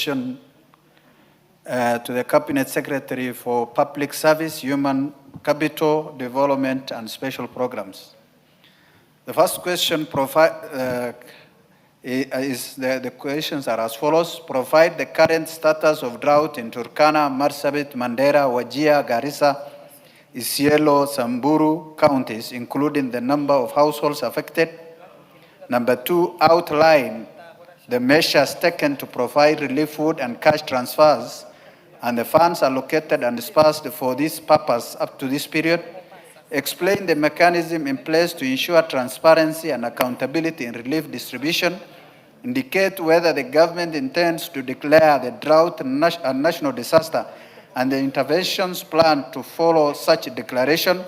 question to the Cabinet Secretary for Public Service, Human Capital Development and Special Programs. The first question the questions are as follows. Provide the current status of drought in Turkana, Marsabit, Mandera, Wajir, Garissa, Isiolo, Samburu counties, including the number of households affected. Number 2, outline the measures taken to provide relief food and cash transfers and the funds allocated and dispersed for this purpose up to this period. Explain the mechanism in place to ensure transparency and accountability in relief distribution. Indicate whether the government intends to declare the drought a national disaster and the interventions planned to follow such a declaration.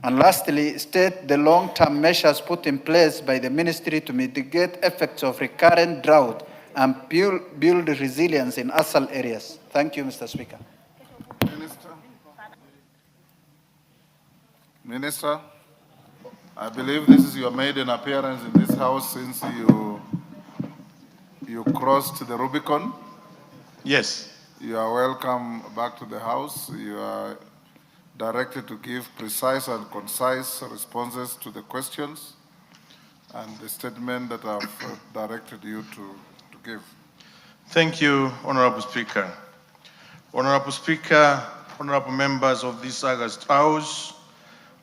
And lastly, state the long-term measures put in place by the ministry to mitigate effects of recurrent drought and build resilience in ASAL areas. Thank you, Mr. Speaker. Minister, I believe this is your maiden appearance in this house since you crossed the Rubicon. Yes. You are welcome back to the house. You are directed to give precise and concise responses to the questions and the statement that I've directed you to give. Thank you, Honorable Speaker. Honorable Speaker, honorable members of this August House,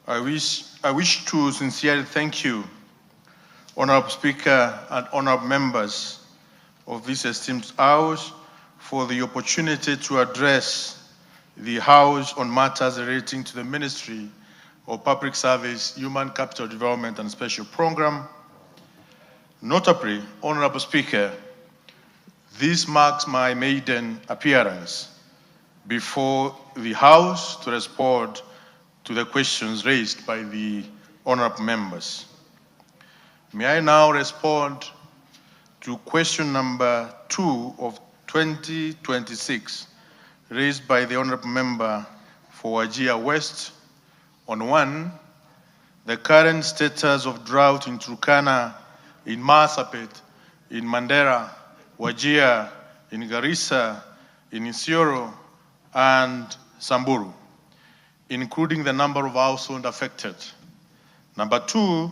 I wish to sincerely thank you, Honorable Speaker and honorable members of this esteemed House, for the opportunity to address the House on matters relating to the Ministry of Public Service, Human Capital Development and Special Program. Notably, Honorable Speaker, this marks my maiden appearance before the House to respond to the questions raised by the honorable members. May I now respond to question number 2 of 2026, raised by the honorable member for Wajir West. On 1, the current status of drought in Turkana, in Marsabit, in Mandera, Wajir, in Garissa, in Isiolo, and Samburu, including the number of households affected. Number 2,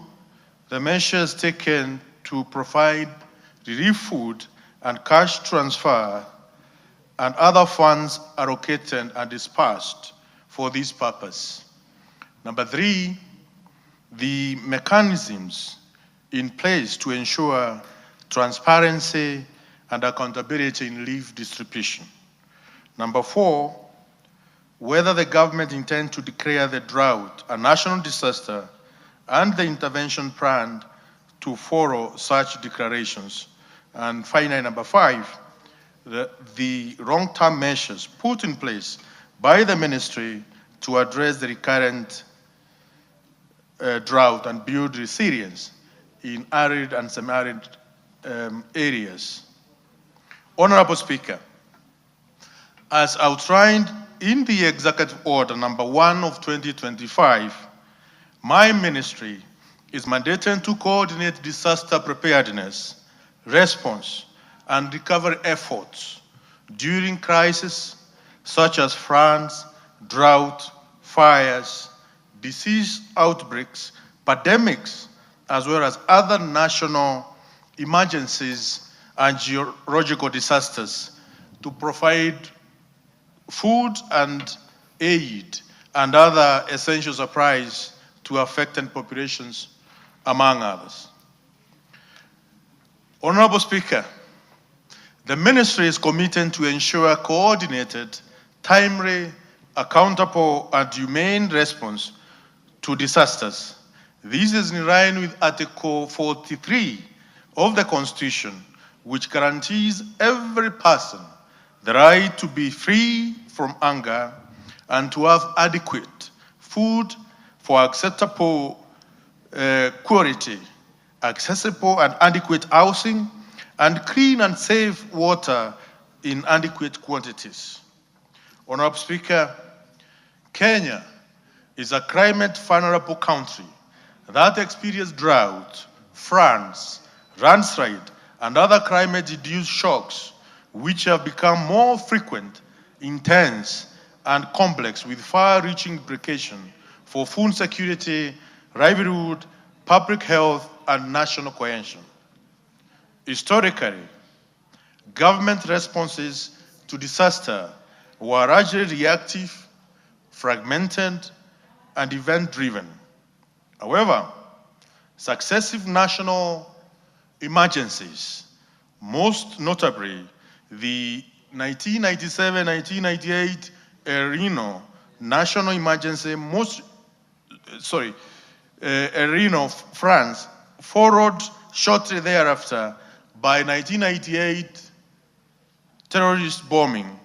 the measures taken to provide relief food and cash transfer and other funds allocated and dispersed for this purpose. Number 3, the mechanisms in place to ensure transparency and accountability in relief distribution. Number 4, whether the government intends to declare the drought a national disaster and the intervention planned to follow such declarations. And finally, number 5, the long-term measures put in place by the ministry to address the recurrent drought and build resilience in arid and semi-arid areas. Honorable Speaker, as outlined in the Executive Order number 1 of 2025, my ministry is mandated to coordinate disaster preparedness, response, and recovery efforts during crises such as floods, drought, fires, disease outbreaks, pandemics, as well as other national emergencies and geological disasters, to provide food and aid and other essential supplies to affected populations, among others. Honorable Speaker, the ministry is committed to ensure coordinated, timely, accountable, and humane response to disasters. This is in line with Article 43 of the Constitution, which guarantees every person the right to be free from hunger and to have adequate food for acceptable quality, accessible and adequate housing, and clean and safe water in adequate quantities. Honorable Speaker, Kenya is a climate vulnerable country that experienced drought, floods, landslide, and other climate-induced shocks which have become more frequent, intense, and complex with far-reaching implications for food security, livelihood, public health, and national cohesion. Historically, government responses to disaster were largely reactive, fragmented, and event-driven. However, successive national emergencies, most notably the 1997-1998 El Nino national emergency, El Nino, France, followed shortly thereafter by 1998 terrorist bombing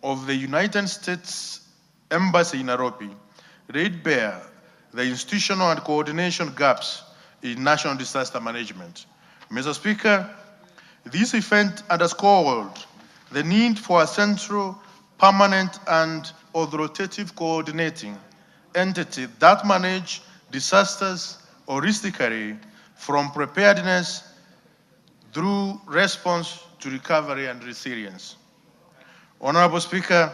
of the United States Embassy in Nairobi, laid bare the institutional and coordination gaps in national disaster management. Mr. Speaker, this event underscored the need for a central, permanent, and authoritative coordinating entity that manage disasters holistically from preparedness through response to recovery and resilience. Honorable Speaker,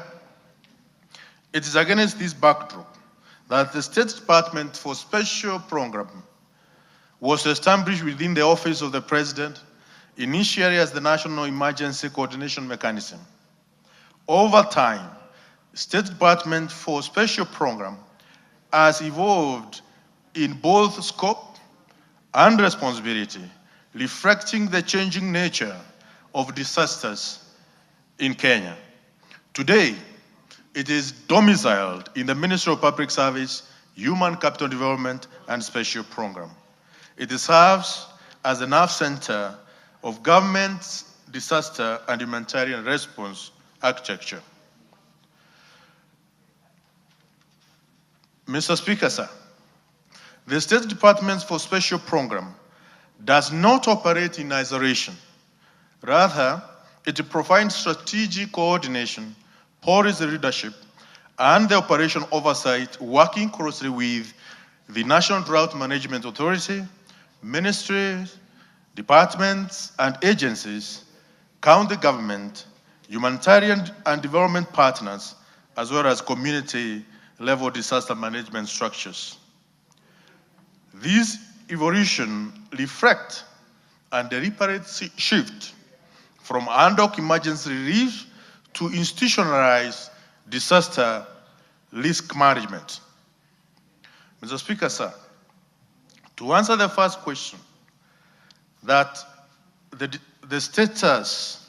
it is against this backdrop that the State Department for Special Program was established within the Office of the President, initially as the National Emergency Coordination Mechanism. Over time, State Department for Special Program has evolved in both scope and responsibility, reflecting the changing nature of disasters in Kenya. Today, it is domiciled in the Ministry of Public Service, Human Capital Development, and Special Program. It serves as the nerve center of government's disaster and humanitarian response architecture. Mr. Speaker, sir, the State Department for Special Program does not operate in isolation. Rather, it provides strategic coordination, policy leadership, and the operation oversight, working closely with the National Drought Management Authority, ministries, departments, and agencies, county government, humanitarian and development partners, as well as community-level disaster management structures. These evolution reflect a deliberate shift from ad hoc emergency relief to institutionalized disaster risk management. Mr. Speaker, sir, to answer the first question, that the status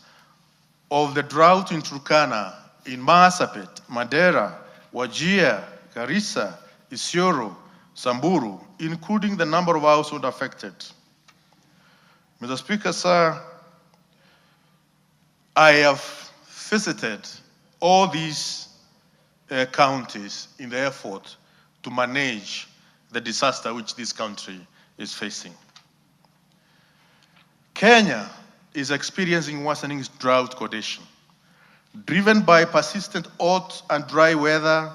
of the drought in Turkana, in Marsabit, Mandera, Wajir, Garissa, Isiolo, Samburu, including the number of households affected. Mr. Speaker, sir, I have visited all these counties in the effort to manage the disaster which this country is facing. Kenya is experiencing worsening drought condition, driven by persistent hot and dry weather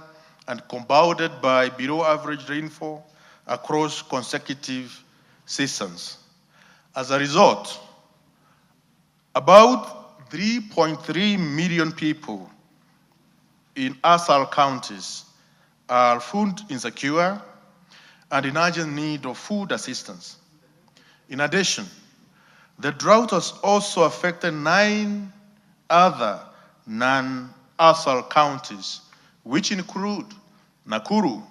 and compounded by below average rainfall across consecutive seasons. As a result, about 3.3 million people in ASAL counties are food insecure and in urgent need of food assistance. In addition, the drought has also affected 9 other non-ASAL counties, which include Nakuru,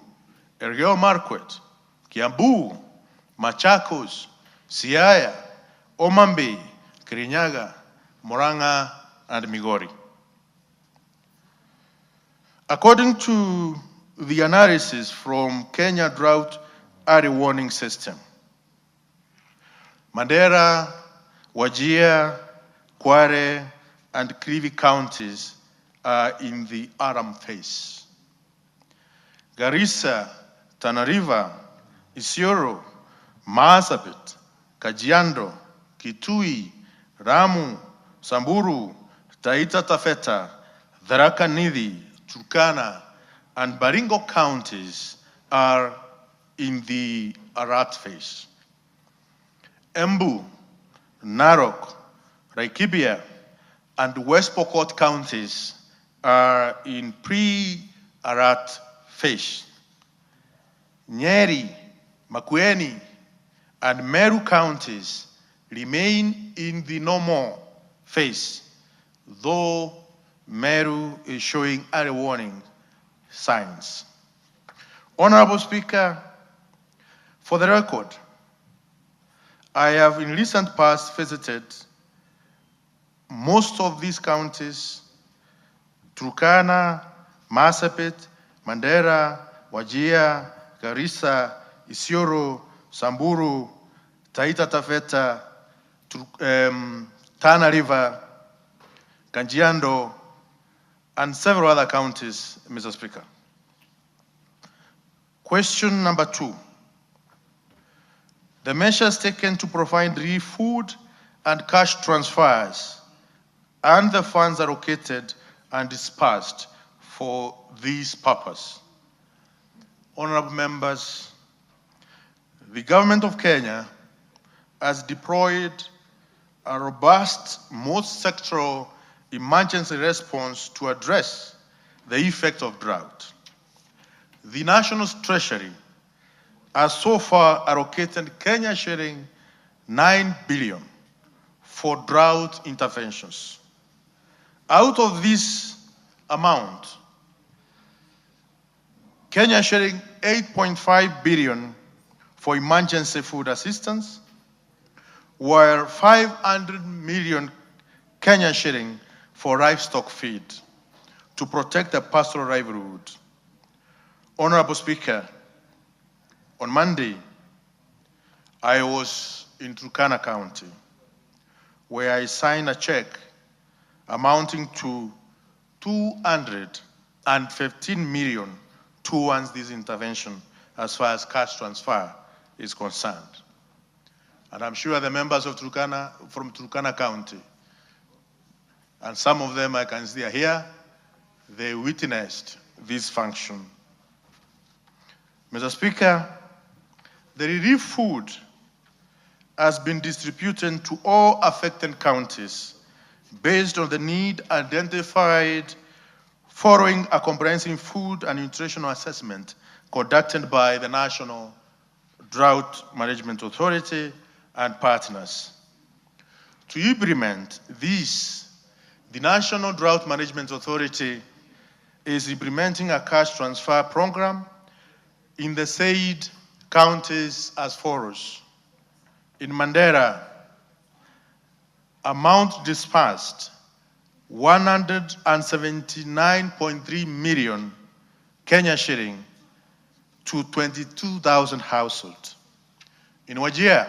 Elgeyo Marakwet, Kiambu, Machakos, Siaya, Omambe, Kirinyaga, Murang'a, and Migori. According to the analysis from Kenya Drought Early Warning System, Mandera, Wajir, Kware, and Kilifi counties are in the alarm phase. Garissa, Tana River, Isiolo, Marsabit, Kajiado, Kitui, Ramu, Samburu, Taita Taveta, Tharaka Nithi, Turkana, and Baringo counties are in the alert phase. Embu, Narok, Laikipia, and West Pokot counties are in pre-alert phase. Nyeri, Makueni, and Meru counties remain in the normal phase, though Meru is showing early warning signs. Honorable Speaker, for the record, I have in recent past visited most of these counties: Turkana, Marsabit, Mandera, Wajir, Garissa, Isiolo, Samburu, Taita Taveta, Tana River, Kajiado, and several other counties, Mr. Speaker. Question number 2. The measures taken to provide relief food and cash transfers and the funds allocated and dispersed for this purpose. Honorable members, the government of Kenya has deployed a robust multi-sectoral emergency response to address the effect of drought. The National Treasury has so far allocated Kenya shilling 9 billion for drought interventions. Out of this amount, Kenya sharing 8.5 billion for emergency food assistance, while 500 million Kenya shilling for livestock feed to protect the pastoral livelihood. Honorable Speaker, on Monday, I was in Turkana County, where I signed a check amounting to 215 million towards this intervention as far as cash transfer is concerned. And I'm sure the members of Turkana, from Turkana County, and some of them I can see are here, they witnessed this function. Mr. Speaker, the relief food has been distributed to all affected counties based on the need identified following a comprehensive food and nutritional assessment conducted by the National Drought Management Authority and partners. To implement this, the National Drought Management Authority is implementing a cash transfer program in the said counties as follows. In Mandera, amount dispersed 179.3 million Kenya shilling to 22,000 households. In Wajir,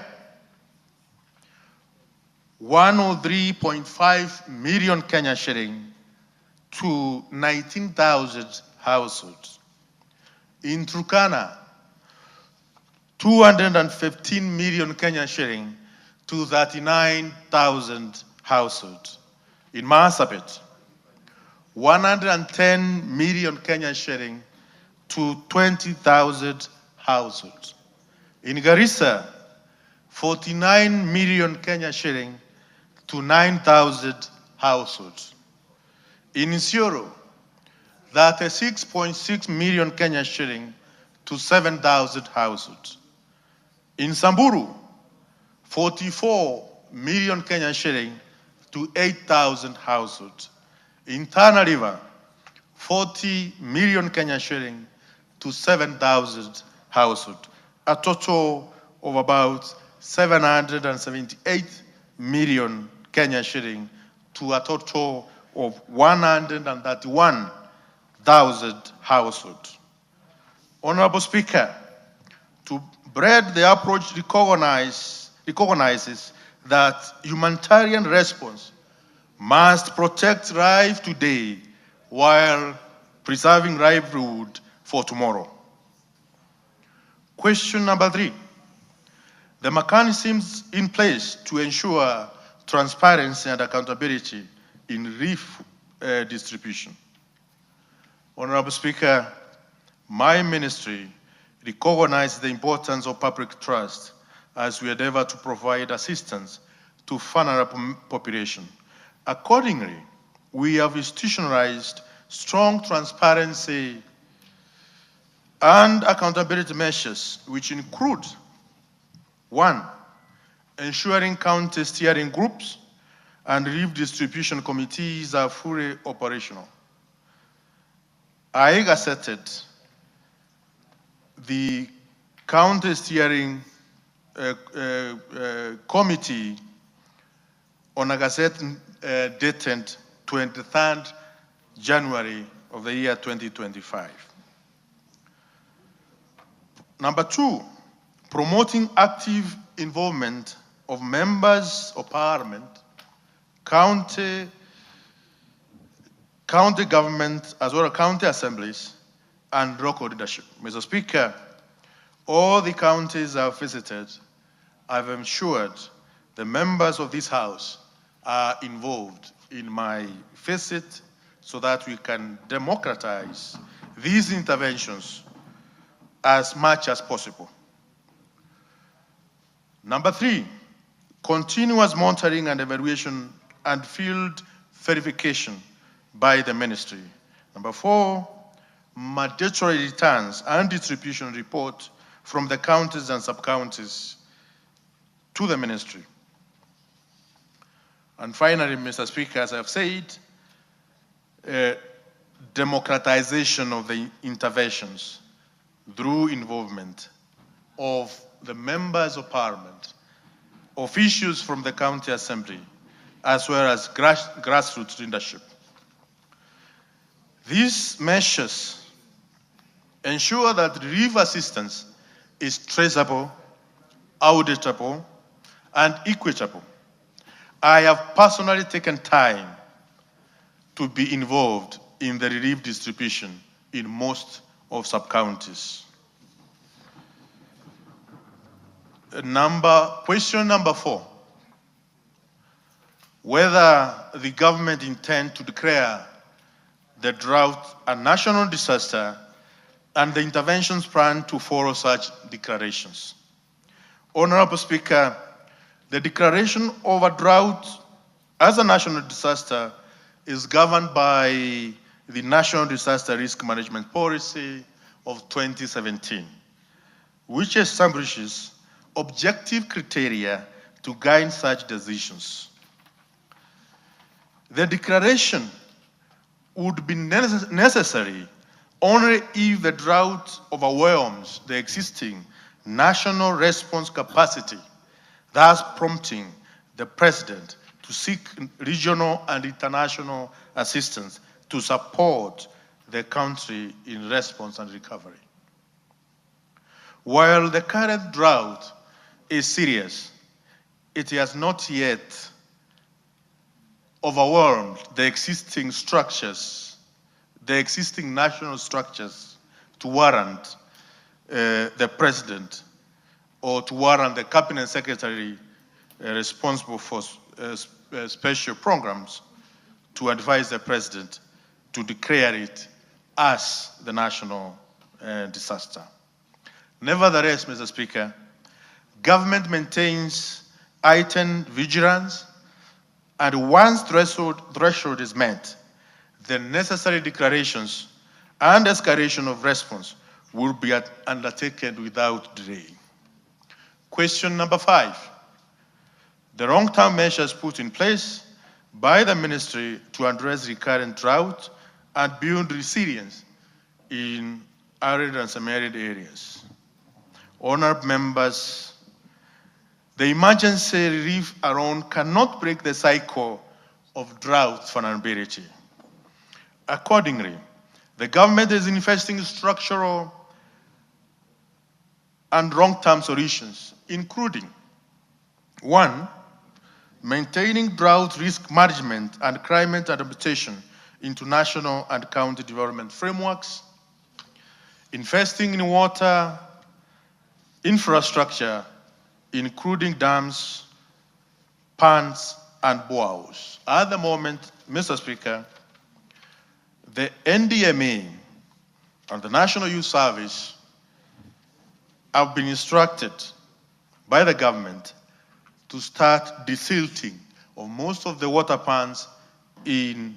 103.5 million Kenya shilling to 19,000 households. In Turkana, 215 million Kenya shilling to 39,000 households. In Marsabit, 110 million Kenya shilling to 20,000 households. In Garissa, 49 million Kenya shilling to 9,000 households. In Isiolo, 36.6 million Kenya shilling to 7,000 households. In Samburu, 44 million Kenya shilling to 8,000 households. In Tana River, 40 million Kenya shilling to 7,000 households. A total of about 778 million Kenya shilling to a total of 131,000 households. Honorable Speaker, to bread the approach recognizes that humanitarian response must protect life today while preserving livelihood for tomorrow. Question number 3. The mechanisms in place to ensure transparency and accountability in relief distribution. Honorable Speaker, my ministry recognizes the importance of public trust as we endeavor to provide assistance to vulnerable population, Accordingly, we have institutionalized strong transparency and accountability measures, which include: 1, ensuring county steering groups and relief distribution committees are fully operational. I gazetted the county steering committee on a gazette dated 23rd January of the year 2025. Number 2, promoting active involvement of members of parliament, county government, as well as county assemblies and local leadership. Mr. Speaker, all the counties I've visited, I've ensured the members of this House are involved in my visit so that we can democratize these interventions as much as possible. Number 3, continuous monitoring and evaluation and field verification by the ministry. Number 4, mandatory returns and distribution report from the counties and sub-counties to the ministry. And finally, Mr. Speaker, as I've said, democratization of the interventions through involvement of the members of parliament, officials from the county assembly, as well as grassroots leadership. These measures ensure that relief assistance is traceable, auditable, and equitable. I have personally taken time to be involved in the relief distribution in most of sub-counties. Question number 4, whether the government intends to declare the drought a national disaster and the interventions plan to follow such declarations. Honorable Speaker, the declaration of a drought as a national disaster is governed by the National Disaster Risk Management Policy of 2017, which establishes objective criteria to guide such decisions. The declaration would be necessary only if the drought overwhelms the existing national response capacity, thus prompting the President to seek regional and international assistance to support the country in response and recovery. While the current drought is serious, it has not yet overwhelmed the existing structures, the existing national structures to warrant the President or to warrant the Cabinet Secretary responsible for special programs to advise the President to declare it as the national disaster. Nevertheless, Mr. Speaker, government maintains heightened vigilance, and once threshold is met, the necessary declarations and escalation of response will be undertaken without delay. Question number 5, the long-term measures put in place by the ministry to address the current drought and build resilience in arid and semi-arid areas. Honourable members, the emergency relief alone cannot break the cycle of drought vulnerability. Accordingly, the government is investing in structural and long-term solutions, including: 1, maintaining drought risk management and climate adaptation into national and county development frameworks, investing in water infrastructure, including dams, ponds, and boreholes. At the moment, Mr. Speaker, the NDMA and the National Youth Service have been instructed by the government to start desilting of most of the water plants in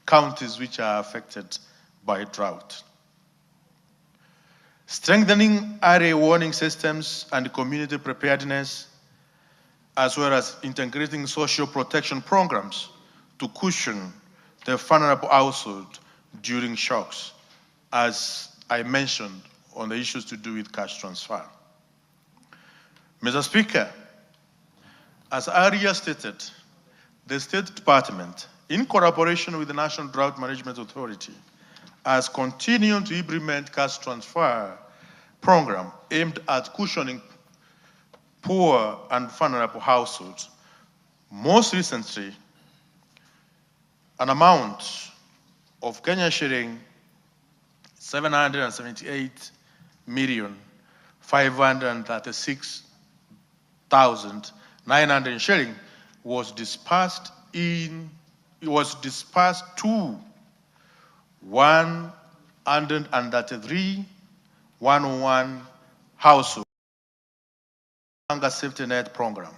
counties which are affected by drought. Strengthening early warning systems and community preparedness, as well as integrating social protection programs to cushion the vulnerable household during shocks, as I mentioned on the issues to do with cash transfer. Mr. Speaker, as earlier stated, the State Department, in collaboration with the National Drought Management Authority, has continued to implement cash transfer program aimed at cushioning poor and vulnerable households. Most recently, an amount of Kenya shilling 778,536,900 shilling was dispersed to 133 101 households under safety net program.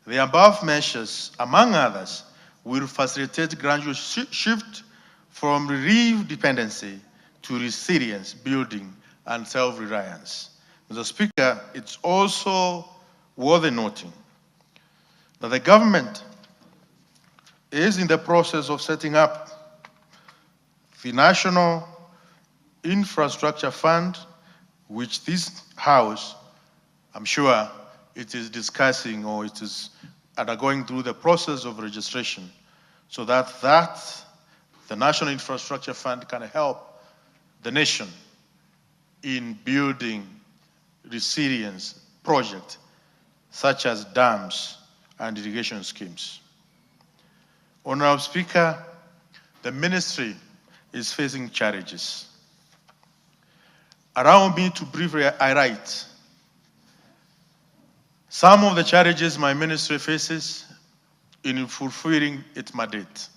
The above measures, among others, will facilitate gradual shift from relief dependency to resilience building and self-reliance. Mr. Speaker, it's also worth noting that the government is in the process of setting up the National Infrastructure Fund, which this House, I'm sure it is discussing or it is undergoing through the process of registration, so that the National Infrastructure Fund can help the nation in building resilience projects such as dams and irrigation schemes. Honorable Speaker, the ministry is facing challenges. Allow me to briefly highlight some of the challenges my ministry faces in fulfilling its mandate.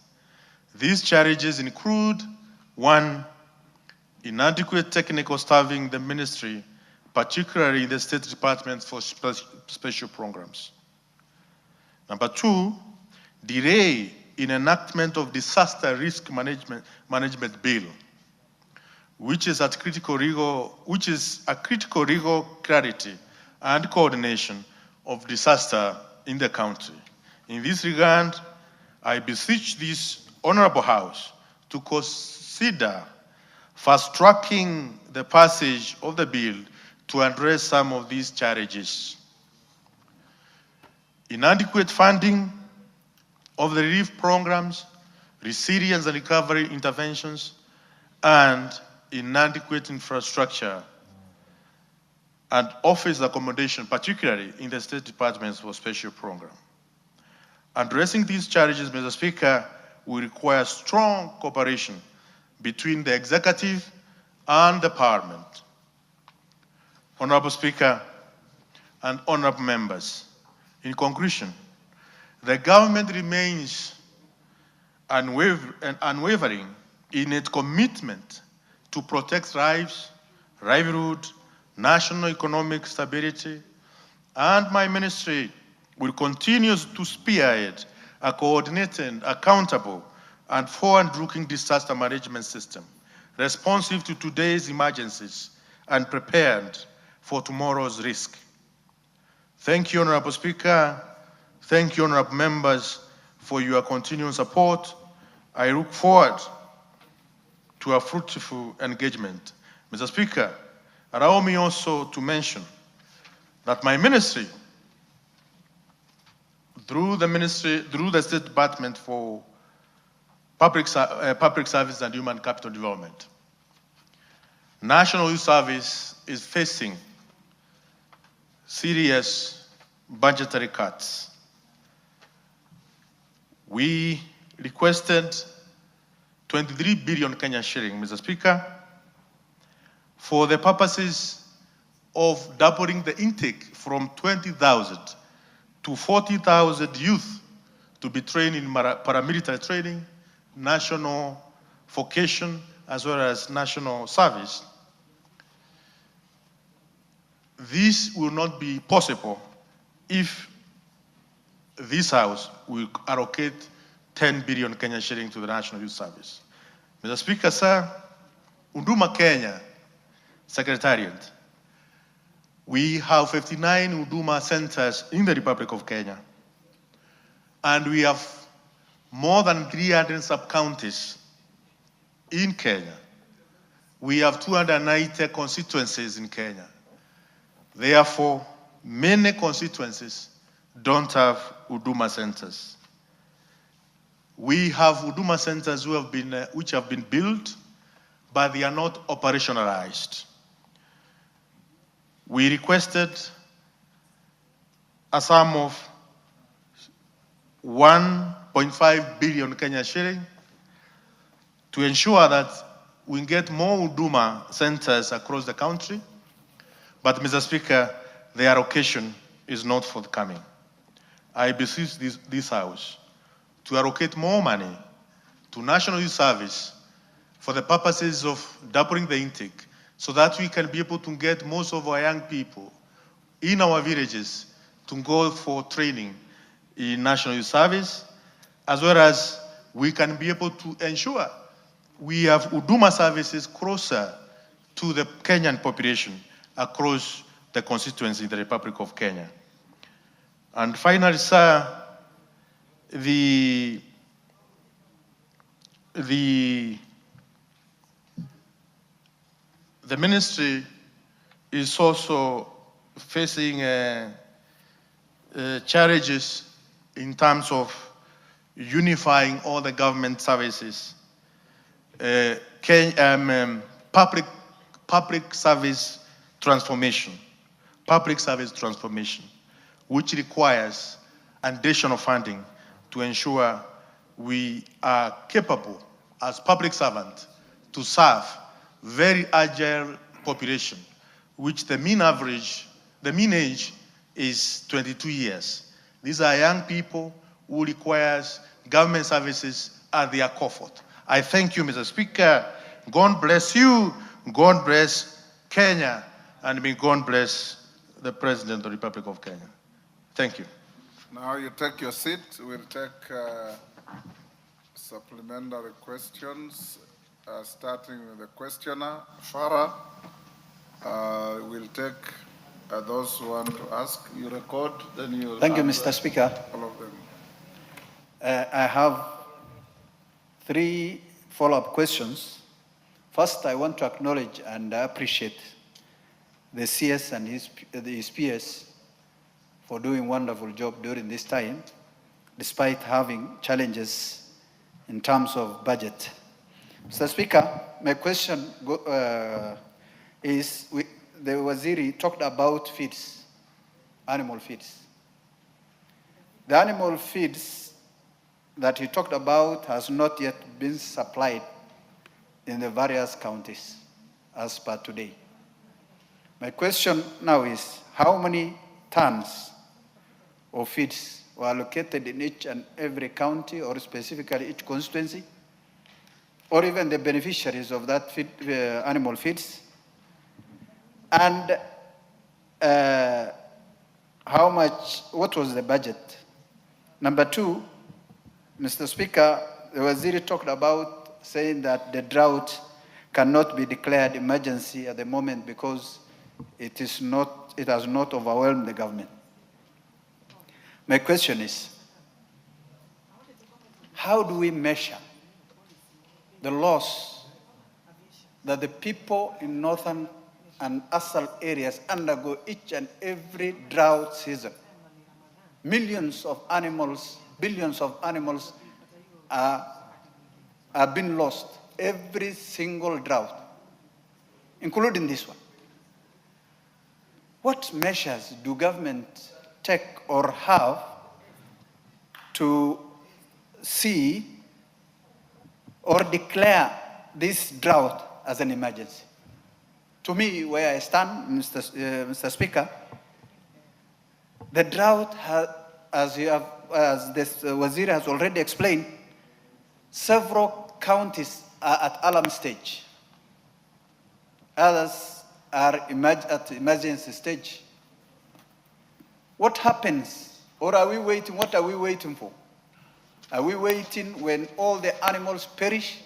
These challenges include: one, inadequate technical staffing in the ministry, particularly in the State Department for Special Programs. Number two, delay in enactment of disaster risk management bill, which is a critical legal clarity and coordination of disaster in the country. In this regard, I beseech this Honorable House to consider fast-tracking the passage of the bill to address some of these challenges. Inadequate funding of the relief programs, resilience and recovery interventions, and inadequate infrastructure and office accommodation, particularly in the State Departments for Special Program. Addressing these challenges, Mr. Speaker, will require strong cooperation between the executive and the Parliament. Honorable Speaker and honorable members, in conclusion, the government remains unwavering in its commitment to protect lives, livelihood, national economic stability, and my ministry will continue to spearhead a coordinated, accountable, and forward-looking disaster management system, responsive to today's emergencies and prepared for tomorrow's risk. Thank you, Honorable Speaker. Thank you, honorable members, for your continued support. I look forward to a fruitful engagement. Mr. Speaker, allow me also to mention that my ministry, through the State Department for Public Service and Human Capital Development, National Youth Service is facing serious budgetary cuts. We requested 23 billion Kenyan shilling, Mr. Speaker, for the purposes of doubling the intake from 20,000 to 40,000 youth to be trained in paramilitary training, national vocation, as well as national service. This will not be possible if this House will allocate 10 billion Kenya shilling to the National Youth Service. Mr. Speaker, sir, Huduma Kenya Secretariat, we have 59 Huduma centers in the Republic of Kenya, and we have more than 300 sub-counties in Kenya. We have 290 constituencies in Kenya. Therefore, many constituencies don't have Huduma centers. We have Huduma centers which have been built, but they are not operationalized. We requested a sum of 1.5 billion Kenya shilling to ensure that we get more Huduma centers across the country. But, Mr. Speaker, the allocation is not forthcoming. I beseech this House to allocate more money to National Youth Service for the purposes of doubling the intake, so that we can be able to get most of our young people in our villages to go for training in National Youth Service, as well as we can be able to ensure we have Huduma services closer to the Kenyan population across the constituency in the Republic of Kenya. And finally, sir, the ministry is also facing challenges in terms of unifying all the government services. Public service transformation, which requires additional funding to ensure we are capable as public servants to serve very agile population, which the mean age is 22 years. These are young people who requires government services at their comfort. I thank you, Mr. Speaker. God bless you, God bless Kenya, and may God bless the President of the Republic of Kenya. Thank you. Now you take your seat. We'll take supplementary questions, starting with the questioner, Farah. We'll take those who want to ask. You record, then you. Thank you, Mr. Speaker. All of them. I have 3 follow-up questions. First, I want to acknowledge and appreciate the CS and his peers for doing a wonderful job during this time, despite having challenges in terms of budget. Mr. Speaker, my question is, the Waziri talked about feeds, animal feeds. The animal feeds that he talked about has not yet been supplied in the various counties as per today. My question now is, how many tons of feeds were allocated in each and every county, or specifically each constituency, or even the beneficiaries of that feed, animal feeds? And what was the budget? Number 2, Mr. Speaker, the Waziri talked about saying that the drought cannot be declared emergency at the moment because it has not overwhelmed the government. My question is, how do we measure the loss that the people in northern and asal areas undergo each and every drought season? Millions of animals, billions of animals are being lost every single drought, including this one. What measures do government take or have to see or declare this drought as an emergency? To me, where I stand, Mr. Speaker, the drought has, as this Wazir has already explained, several counties are at alarm stage. Others are at emergency stage. What happens Or are we waiting? What are we waiting for? Are we waiting when all the animals perish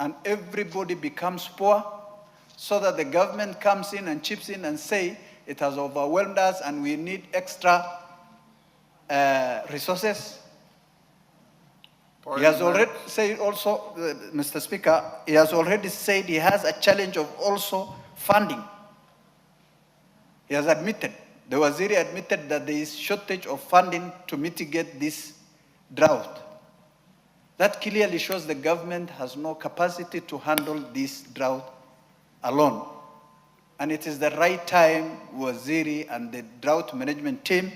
and everybody becomes poor so that the government comes in and chips in and say it has overwhelmed us and we need extra resources? He has already said also, Mr. Speaker, he has already said he has a challenge of also funding. He has admitted, the Waziri admitted that there is shortage of funding to mitigate this drought. That clearly shows the government has no capacity to handle this drought alone. And it is the right time, Waziri and the drought management team,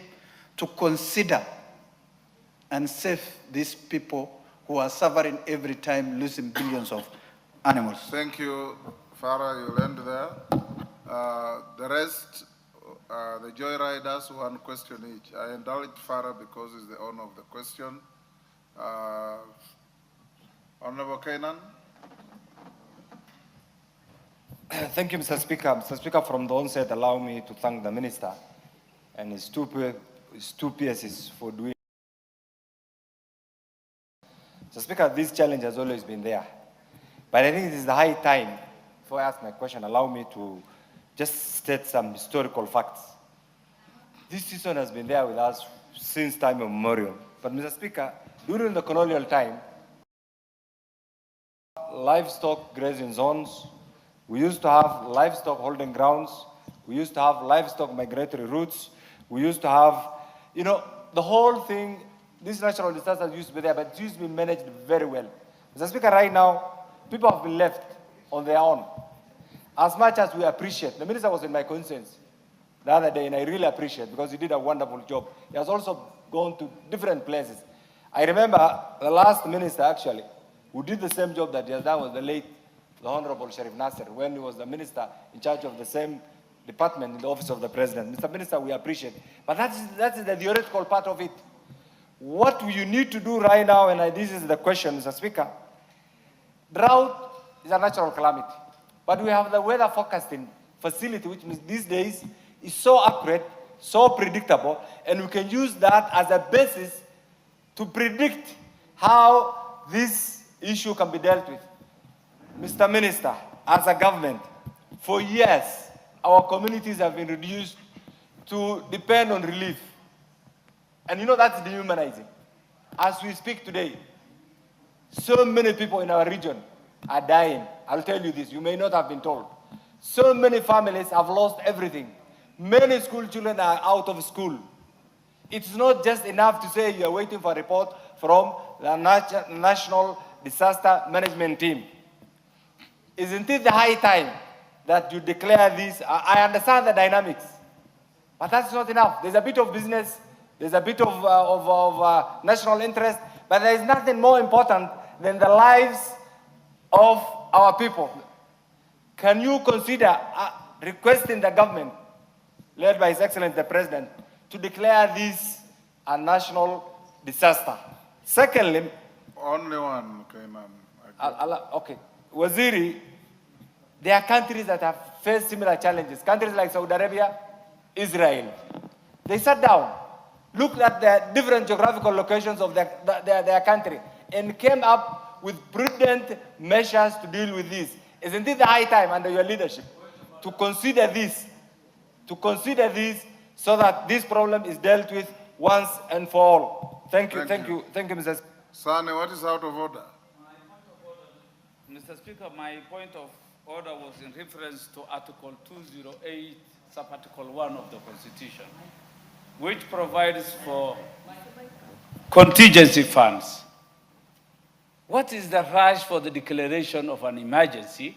to consider and save these people who are suffering every time, losing billions of animals. Thank you, Farah. You'll end there. The rest, the joyriders, one question each. I indulge Farah because he's the owner of the question. Honorable Kainan. Thank you, Mr. Speaker. Mr. Speaker, from the onset, allow me to thank the Minister and his two PSs for doing. Mr. Speaker, this challenge has always been there. But I think it is the high time, before I ask my question, allow me to just state some historical facts. This season has been there with us since time immemorial. But Mr. Speaker, during the colonial time, livestock grazing zones, we used to have livestock holding grounds, we used to have livestock migratory routes, we used to have, the whole thing. This natural disaster used to be there, but it used to be managed very well. Mr. Speaker, right now, people have been left on their own. As much as we appreciate, the Minister was in my concerns the other day, and I really appreciate because he did a wonderful job. He has also gone to different places. I remember the last Minister, actually, who did the same job that he has done was the Honorable Sharif Nasser, when he was the Minister in charge of the same department in the Office of the President. Mr. Minister, we appreciate. But that's the theoretical part of it. What you need to do right now, and this is the question, Mr. Speaker, drought is a natural calamity. But we have the weather forecasting facility, which means these days is so accurate, so predictable, and we can use that as a basis to predict how this issue can be dealt with. Mr. Minister, as a government, for years, our communities have been reduced to depend on relief. And that's dehumanizing. As we speak today, so many people in our region are dying. I'll tell you this, you may not have been told. So many families have lost everything. Many school children are out of school. It's not just enough to say you're waiting for a report from the National Disaster Management Team. Isn't it the high time that you declare this? I understand the dynamics, but that's not enough. There's a bit of business, there's a bit of national interest, but there is nothing more important than the lives of our people. Can you consider requesting the government, led by His Excellency the President, to declare this a national disaster? Secondly, only one, Kainan. Okay, Waziri, there are countries that have faced similar challenges. Countries like Saudi Arabia, Israel. They sat down, looked at the different geographical locations of their country, and came up with prudent measures to deal with this. Isn't it the high time under your leadership to consider this so that this problem is dealt with once and for all? Thank you, Mr. Sani, what is out of order? Mr. Speaker, my point of order was in reference to Article 208, Sub-Article 1 of the Constitution, which provides for contingency funds. What is the rush for the declaration of an emergency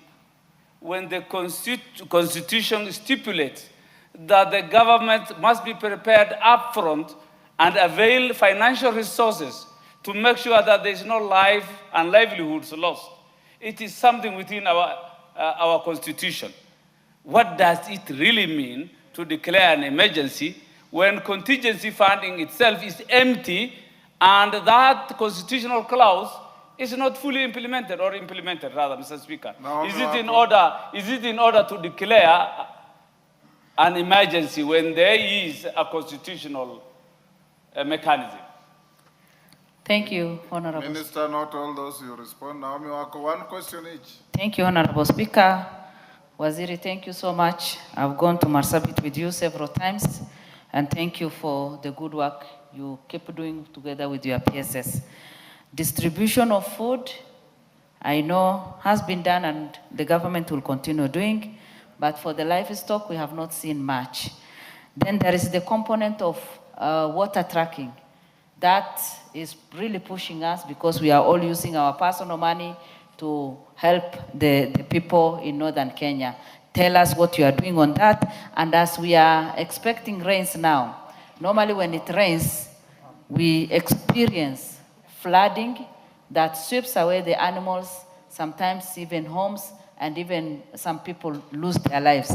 when the Constitution stipulates that the government must be prepared upfront and avail financial resources to make sure that there is no life and livelihoods lost? It is something within our Constitution. What does it really mean to declare an emergency when contingency funding itself is empty and that constitutional clause is not fully implemented, or implemented rather, Mr. Speaker? Is it in order to declare an emergency when there is a constitutional mechanism. Thank you, Honorable. Minister, not all those you respond. Now, one question each. Thank you, Honorable Speaker. Waziri, thank you so much. I've gone to Marsabit with you several times, and thank you for the good work you keep doing together with your PSS. Distribution of food, I know, has been done and the government will continue doing, but for the livestock, we have not seen much. Then there is the component of water tracking. That is really pushing us because we are all using our personal money to help the people in northern Kenya. Tell us what you are doing on that. And as we are expecting rains now, normally when it rains, we experience flooding that sweeps away the animals, sometimes even homes, and even some people lose their lives.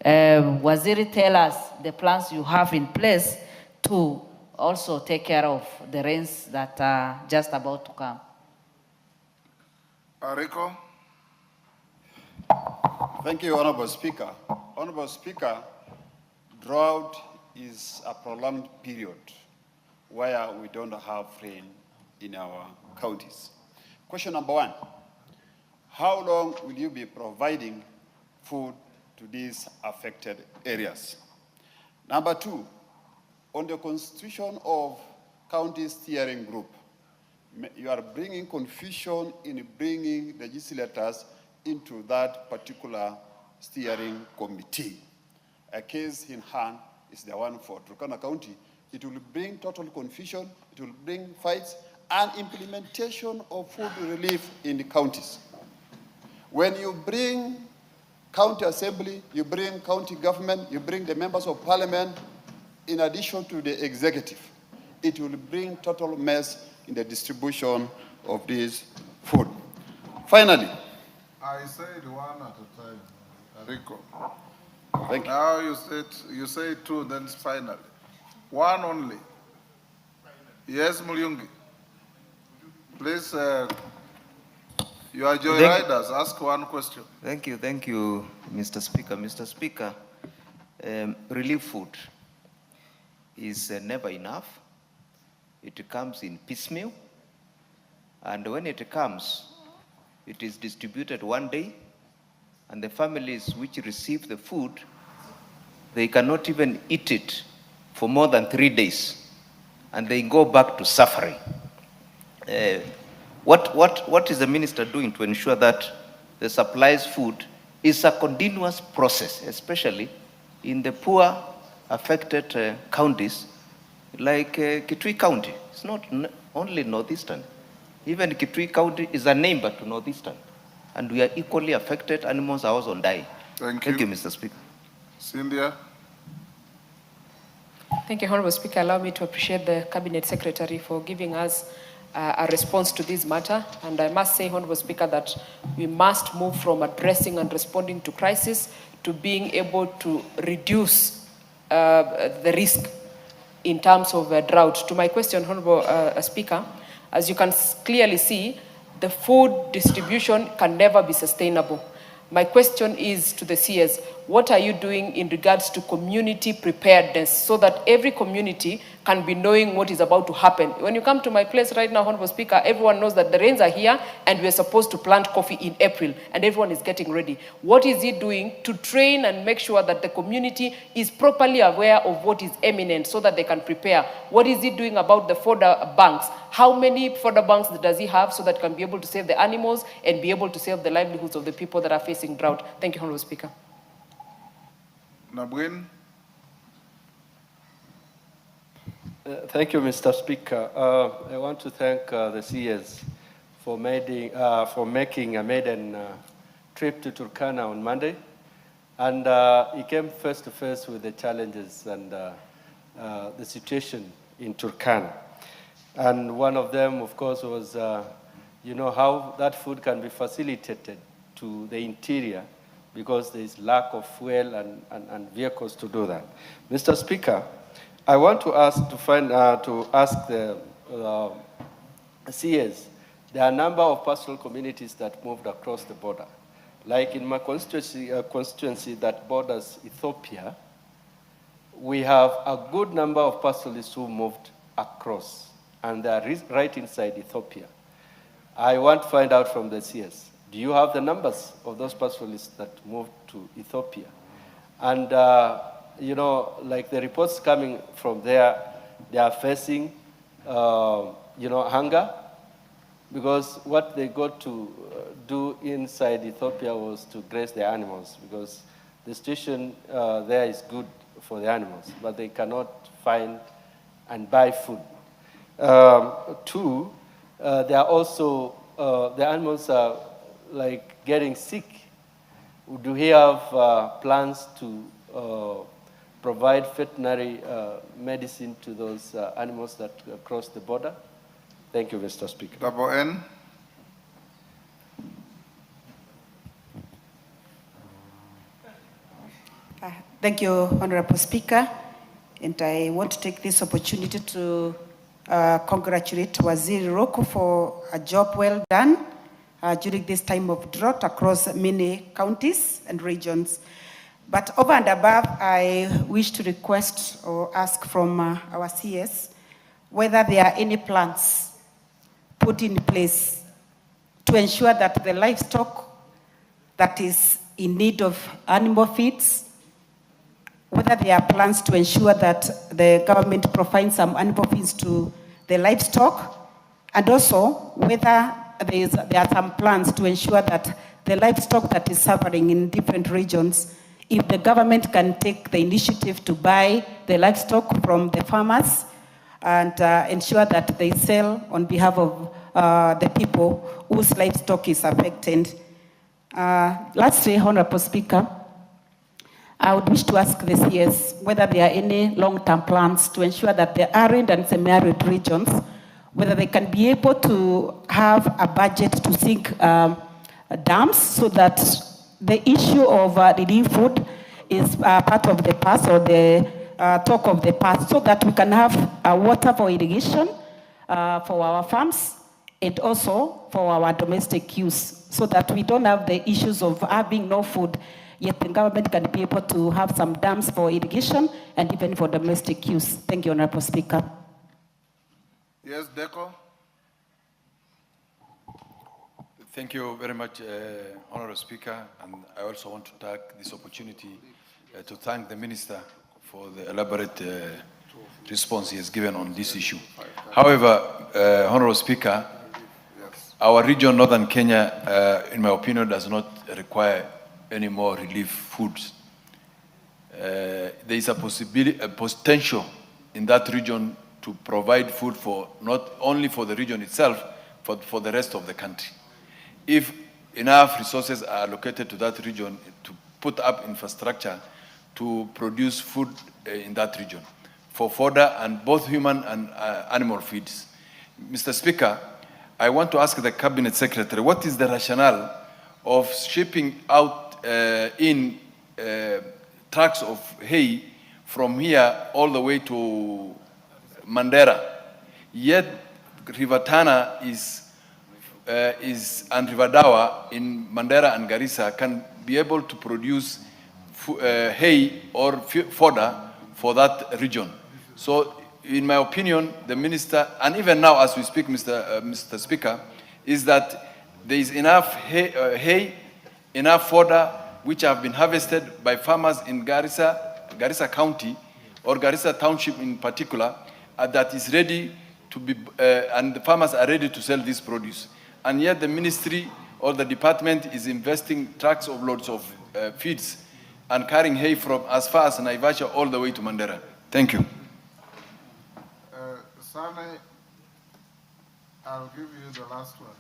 Waziri, tell us the plans you have in place to also take care of the rains that are just about to come. Rico? Thank you, Honorable Speaker. Honorable Speaker, drought is a prolonged period where we don't have rain in our counties. Question number one, how long will you be providing food to these affected areas? Number two, on the constitution of county steering group, you are bringing confusion in bringing legislators into that particular steering committee. A case in hand is the one for Turkana County. It will bring total confusion, it will bring fights, and implementation of food relief in the counties. When you bring county assembly, you bring county government, you bring the members of parliament, in addition to the executive, it will bring total mess in the distribution of this food. Finally, I said one at a time, Rico. thank you. Now you say two, then finally. One only. Yes, Mulyungi. Please, you are joyriders. Ask one question. Thank you, Mr. Speaker. Mr. Speaker, relief food is never enough. It comes in piecemeal, and when it comes, it is distributed one day, and the families which receive the food, they cannot even eat it for more than 3 days, and they go back to suffering. What is the minister doing to ensure that the supplies food is a continuous process, especially in the poor affected counties like Kitui County? It's not only Northeastern. Even Kitui County is a neighbor to Northeastern. And we are equally affected. Animals are also dying. Thank you, Mr. Speaker. Cynthia? Thank you, Honorable Speaker. Allow me to appreciate the Cabinet Secretary for giving us a response to this matter. And I must say, Honorable Speaker, that we must move from addressing and responding to crisis to being able to reduce the risk in terms of drought. To my question, Honorable Speaker, as you can clearly see, the food distribution can never be sustainable. My question is to the CS, what are you doing in regards to community preparedness so that every community can be knowing what is about to happen? When you come to my place right now, Honorable Speaker, everyone knows that the rains are here and we're supposed to plant coffee in April and everyone is getting ready. What is he doing to train and make sure that the community is properly aware of what is imminent so that they can prepare? What is he doing about the fodder banks? How many fodder banks does he have so that he can be able to save the animals and be able to save the livelihoods of the people that are facing drought? Thank you, Honorable Speaker. Nabwin? Thank you, Mr. Speaker. I want to thank the CS for making a maiden trip to Turkana on Monday. And he came face to face with the challenges and the situation in Turkana. And one of them, of course, was, how that food can be facilitated to the interior because there is lack of fuel and vehicles to do that. Mr. Speaker, I want to ask the CS, there are a number of pastoral communities that moved across the border. Like in my constituency that borders Ethiopia, we have a good number of pastoralists who moved across, and they are right inside Ethiopia. I want to find out from the CS, do you have the numbers of those pastoralists that moved to Ethiopia? And, you know, like the reports coming from there, they are facing, you know, hunger, because what they got to do inside Ethiopia was to graze their animals, because the situation there is good for the animals, but they cannot find and buy food. Two, they are also, the animals are like getting sick. Do we have plans to provide veterinary medicine to those animals that cross the border? Thank you, Mr. Speaker. Double N. Thank you, Honorable Speaker. And I want to take this opportunity to congratulate Waziri Roko for a job well done during this time of drought across many counties and regions. But over and above, I wish to request or ask from our CS whether there are any plans put in place to ensure that the livestock that is in need of animal feeds, whether there are plans to ensure that the government provides some animal feeds to the livestock, and also whether there are some plans to ensure that the livestock that is suffering in different regions, if the government can take the initiative to buy the livestock from the farmers and ensure that they sell on behalf of the people whose livestock is affected. Lastly, Honorable Speaker, I would wish to ask the CS whether there are any long-term plans to ensure that the arid and semi-arid regions, whether they can be able to have a budget to sink dams so that the issue of relief food is part of the past or the talk of the past, so that we can have water for irrigation for our farms and also for our domestic use, so that we don't have the issues of having no food, yet the government can be able to have some dams for irrigation and even for domestic use. Thank you, Honorable Speaker. Yes, Deco. Thank you very much, Honorable Speaker, and I also want to take this opportunity to thank the Minister for the elaborate response he has given on this issue. However, Honorable Speaker, our region, Northern Kenya, in my opinion, does not require any more relief foods. There is a potential in that region to provide food for not only for the region itself, but for the rest of the country. If enough resources are allocated to that region to put up infrastructure to produce food in that region for fodder and both human and animal feeds. Mr. Speaker, I want to ask the Cabinet Secretary, what is the rationale of shipping out in trucks of hay from here all the way to Mandera, yet River Tana and River Dawa in Mandera and Garissa can be able to produce hay or fodder for that region. So, in my opinion, the minister, and even now as we speak, Mr. Speaker, is that there is enough hay, enough fodder which have been harvested by farmers in Garissa County or Garissa Township in particular, that is ready to be, and the farmers are ready to sell this produce. And yet the ministry or the department is investing trucks of loads of feeds and carrying hay from as far as Naivasha all the way to Mandera. Thank you. Sane, I'll give you the last one.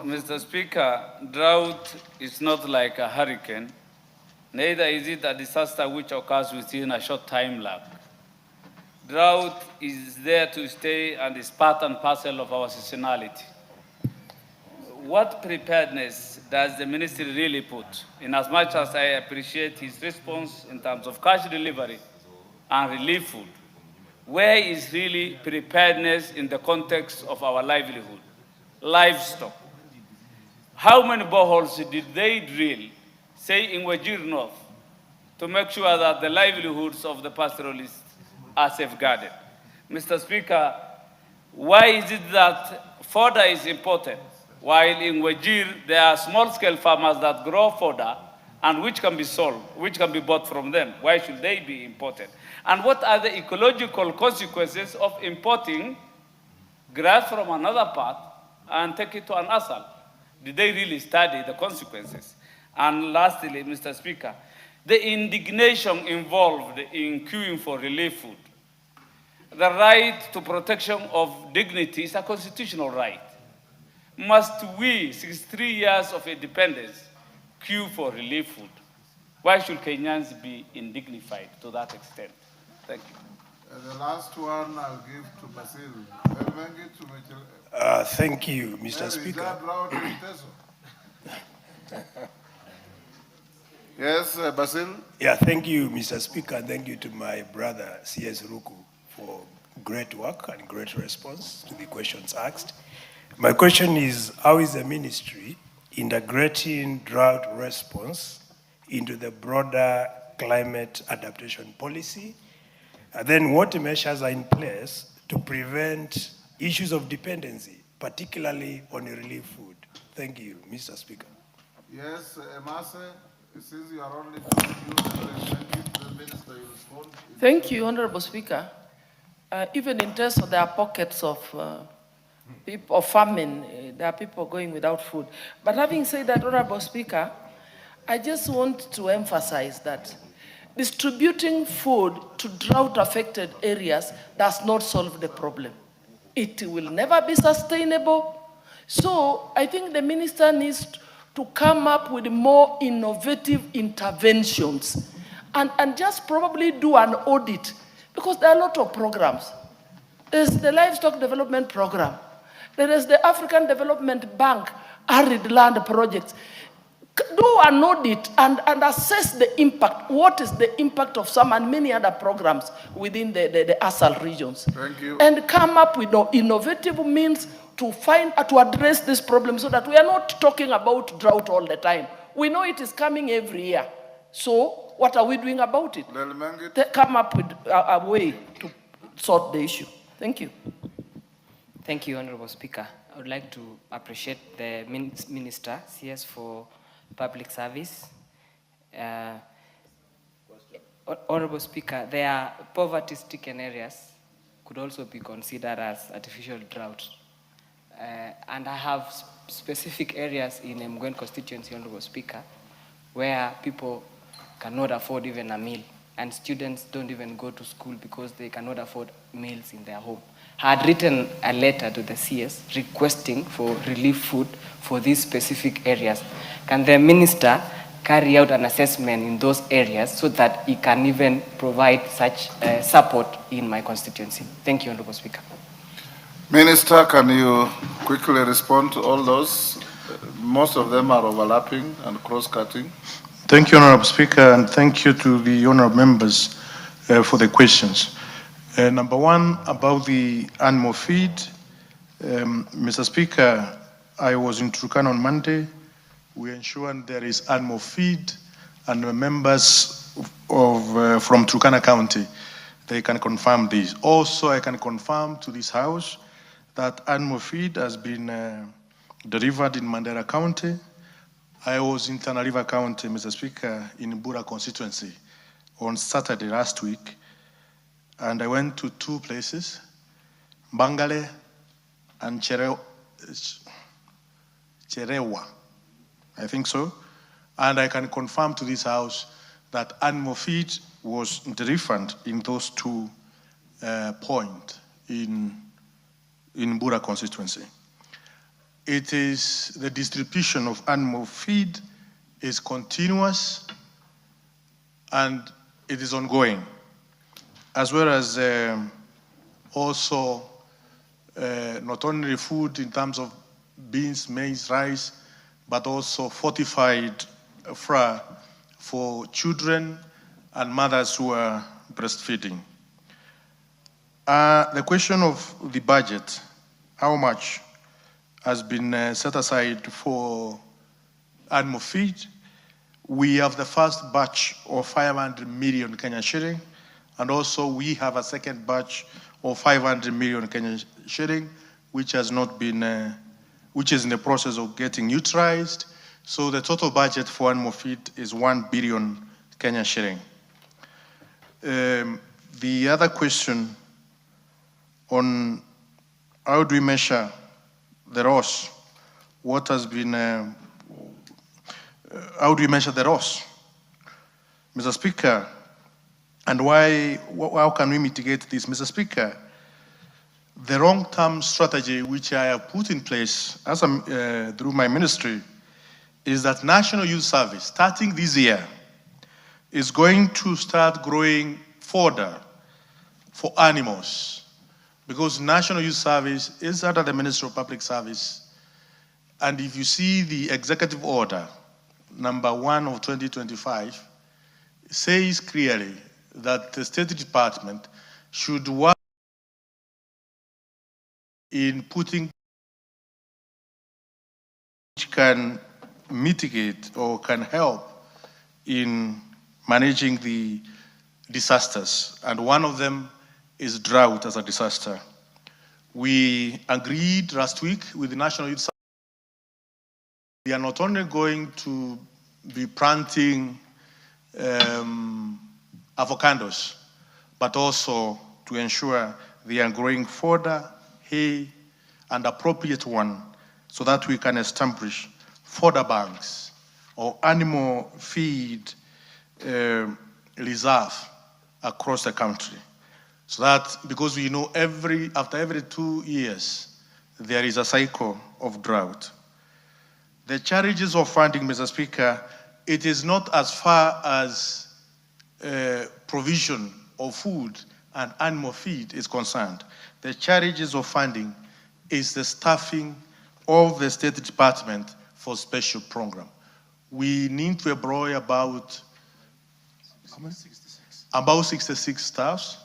Mr. Speaker, drought is not like a hurricane. Neither is it a disaster which occurs within a short time lag. Drought is there to stay and is part and parcel of our seasonality. What preparedness does the ministry really put? In as much as I appreciate his response in terms of cash delivery and relief food, where is really preparedness in the context of our livelihood? Livestock. How many boreholes did they drill, say in Wajir North, to make sure that the livelihoods of the pastoralists are safeguarded? Mr. Speaker, why is it that fodder is important, while in Wajir there are small-scale farmers that grow fodder and which can be sold, which can be bought from them? Why should they be imported? And what are the ecological consequences of importing grass from another part and take it to an asal? Did they really study the consequences? And lastly, Mr. Speaker, the indignation involved in queuing for relief food. The right to protection of dignity is a constitutional right. Must we, 63 years of independence, queue for relief food? Why should Kenyans be indignified to that extent? Thank you. The last one I'll give to Basil. Thank you, Mr. Speaker. Yes, Basil? Yeah, thank you, Mr. Speaker, and thank you to my brother, C.S. Ruku, for great work and great response to the questions asked. My question is, how is the ministry integrating drought response into the broader climate adaptation policy? And then what measures are in place to prevent issues of dependency, particularly on relief food? Thank you, Mr. Speaker. Yes, Emase, since you are only the minister, you respond. Thank you, Honorable Speaker. Even in terms of there are pockets of people of famine, there are people going without food. But having said that, Honorable Speaker, I just want to emphasize that distributing food to drought-affected areas does not solve the problem. It will never be sustainable. So I think the minister needs to come up with more innovative interventions and just probably do an audit, because there are a lot of programs. There's the Livestock Development Program. There is the African Development Bank Arid Land Projects. Do an audit and assess the impact. What is the impact of some and many other programs within the ASAL regions? Thank you. And come up with innovative means to address this problem, so that we are not talking about drought all the time. We know it is coming every year. So what are we doing about it? Come up with a way to sort the issue. Thank you. Thank you, Honorable Speaker. I would like to appreciate the Minister, CS, for public service. Honorable Speaker, there are poverty-stricken areas could also be considered as artificial drought. And I have specific areas in Mgwen constituency, Honorable Speaker, where people cannot afford even a meal, and students don't even go to school because they cannot afford meals in their home. I had written a letter to the CS requesting for relief food for these specific areas. Can the minister carry out an assessment in those areas so that he can even provide such support in my constituency? Thank you, Honorable Speaker. Minister, can you quickly respond to all those? Most of them are overlapping and cross-cutting. Thank you, Honorable Speaker, and thank you to the honorable members for the questions. Number one, about the animal feed. Mr. Speaker, I was in Turkana on Monday. We ensured there is animal feed, and the members from Turkana County, they can confirm this. Also, I can confirm to this House that animal feed has been delivered in Mandera County. I was in Tana River County, Mr. Speaker, in Bura constituency on Saturday last week, and I went to two places, Bangale and Cherewa, I think so. And I can confirm to this House that animal feed was delivered in those two points in Bura constituency. It is the distribution of animal feed is continuous and it is ongoing, as well as also not only food in terms of beans, maize, rice, but also fortified flour for children and mothers who are breastfeeding. The question of the budget, how much has been set aside for animal feed? We have the first batch of 500 million Kenyan shilling, and also we have a second batch of 500 million Kenyan shilling, which has not been, which is in the process of getting neutralized. So the total budget for animal feed is 1 billion Kenyan shilling. The other question on how do we measure the loss? What has been, how do we measure the loss? Mr. Speaker, and how can we mitigate this? Mr. Speaker, the long-term strategy which I have put in place as through my ministry is that National Youth Service, starting this year, is going to start growing fodder for animals, because National Youth Service is under the Ministry of Public Service. And if you see the executive order, number 1 of 2025, says clearly that the State Department should work in putting which can mitigate or can help in managing the disasters. And one of them is drought as a disaster. We agreed last week with the National Youth Service. We are not only going to be planting avocados, but also to ensure they are growing fodder, hay, and appropriate one, so that we can establish fodder banks or animal feed reserve across the country. So that, because we know after every 2 years, there is a cycle of drought. The challenges of funding, Mr. Speaker, it is not as far as provision of food and animal feed is concerned. The challenges of funding is the staffing of the State Department for special program. We need to employ about 66 staffs,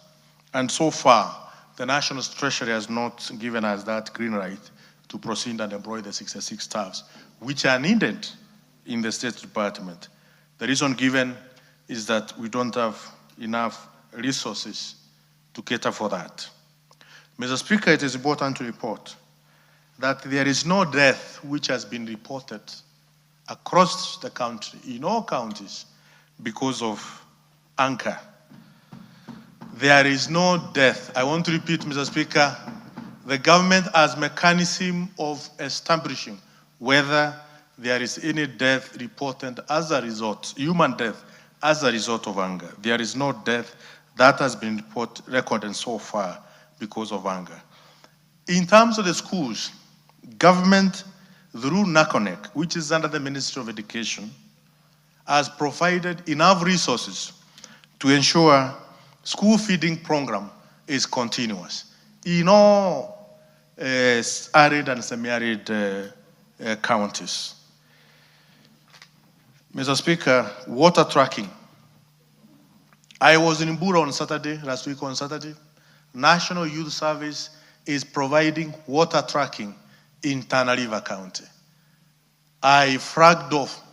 and so far, the National Treasury has not given us that green light to proceed and employ the 66 staffs, which are needed in the State Department. The reason given is that we don't have enough resources to cater for that. Mr. Speaker, it is important to report that there is no death which has been reported across the country, in all counties, because of hunger. There is no death. I want to repeat, Mr. Speaker, the government has mechanism of establishing whether there is any death reported as a result, human death, as a result of hunger. There is no death that has been recorded so far because of hunger. In terms of the schools, government, through NACONEC, which is under the Ministry of Education, has provided enough resources to ensure school feeding program is continuous in all arid and semi-arid counties. Mr. Speaker, water tracking. I was in Mbura on Saturday, last week on Saturday. National Youth Service is providing water tracking in Tana River County. I flagged off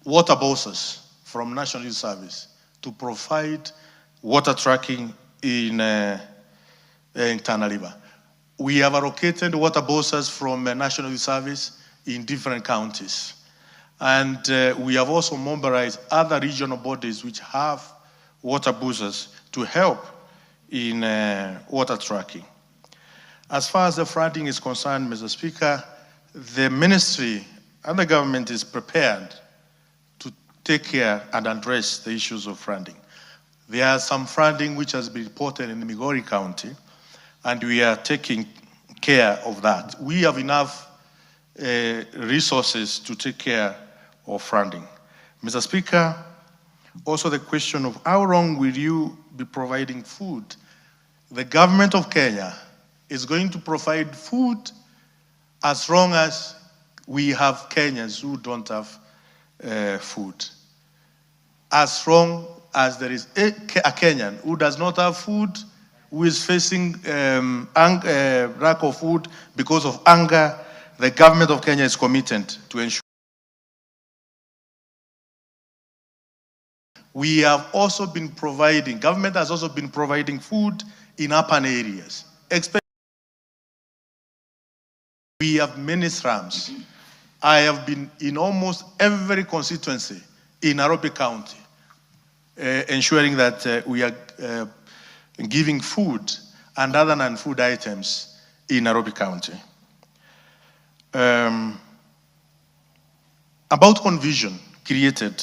water bosses from National Youth Service to provide water tracking in Tana River. We have allocated water bosses from National Youth Service in different counties. And we have also mobilized other regional bodies which have water boosters to help in water tracking. As far as the flooding is concerned, Mr. Speaker, the ministry and the government is prepared to take care and address the issues of flooding. There are some flooding which has been reported in Migori County, and we are taking care of that. We have enough resources to take care of flooding. Mr. Speaker, also the question of how long will you be providing food? The government of Kenya is going to provide food as long as we have Kenyans who don't have food. As long as there is a Kenyan who does not have food, who is facing lack of food because of hunger, the government of Kenya is committed to ensure. We have also been providing, government has also been providing food in urban areas. We have many slums. I have been in almost every constituency in Nairobi County, ensuring that we are giving food and other non-food items in Nairobi County. About confusion created,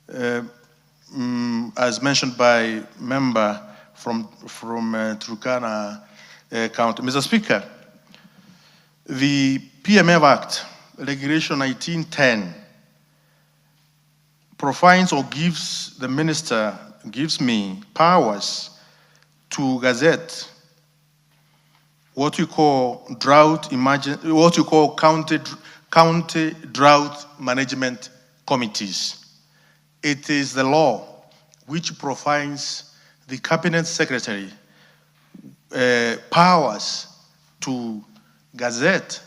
as mentioned by member from Turkana County. Mr. Speaker, the PMF Act, Regulation 1910, provides or gives the minister, gives me powers to gazette what we call county drought management committees. It is the law which provides the cabinet secretary powers to gazette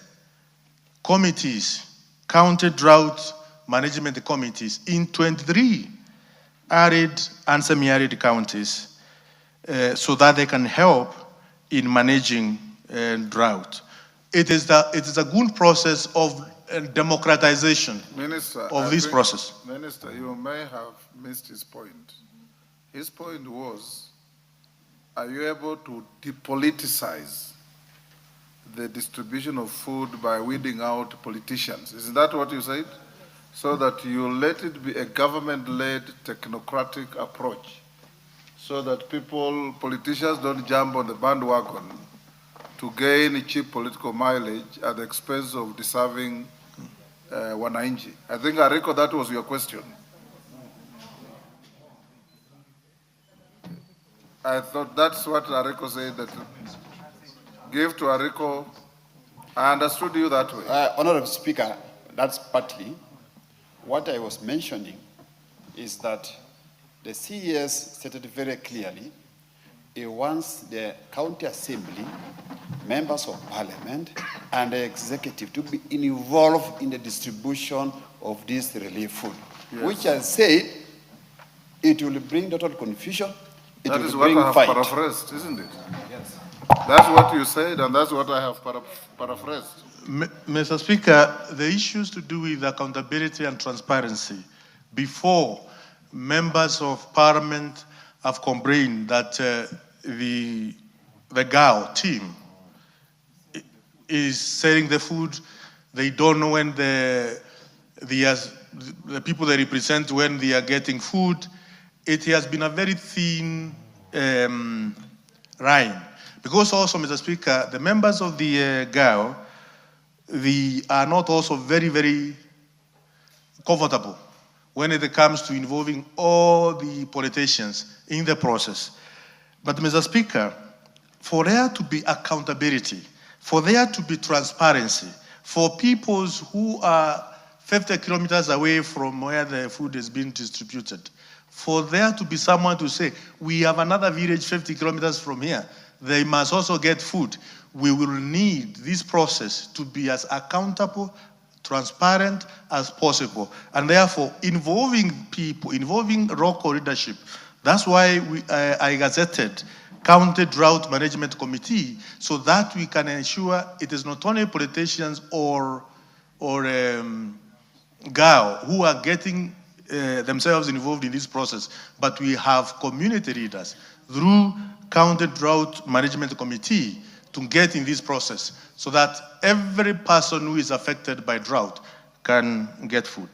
committees, county drought management committees in 23 arid and semi-arid counties so that they can help in managing drought. It is a good process of democratization Minister, of this process. Minister, you may have missed his point. His point was, are you able to depoliticize the distribution of food by weeding out politicians? Is that what you said? So that you let it be a government-led technocratic approach, so that politicians don't jump on the bandwagon to gain cheap political mileage at the expense of deserving wananchi. I think, Ariko, that was your question. I thought that's what Ariko said, that give to Ariko. I understood you that way. Honorable Speaker, that's partly. What I was mentioning is that the CES stated very clearly it wants the county assembly, members of parliament, and the executive to be involved in the distribution of this relief food, Yes. which I said it will bring total confusion. That is what I have paraphrased, isn't it? Yes. That's what you said, and that's what I have paraphrased. Mr. Speaker, the issues to do with accountability and transparency, before members of parliament have complained that the GAO team is selling the food, they don't know when the people they represent, when they are getting food. It has been a very thin line. Because also, Mr. Speaker, the members of the GAO, they are not also very, very comfortable when it comes to involving all the politicians in the process. But, Mr. Speaker, for there to be accountability, for there to be transparency, for people who are 50 kilometers away from where the food is being distributed, for there to be someone to say, we have another village 50 kilometers from here, they must also get food. We will need this process to be as accountable, transparent as possible. And therefore, involving people, involving local leadership. That's why I gazetted County Drought Management Committee, so that we can ensure it is not only politicians or GAO who are getting themselves involved in this process, but we have community leaders through County Drought Management Committee to get in this process so that every person who is affected by drought can get food.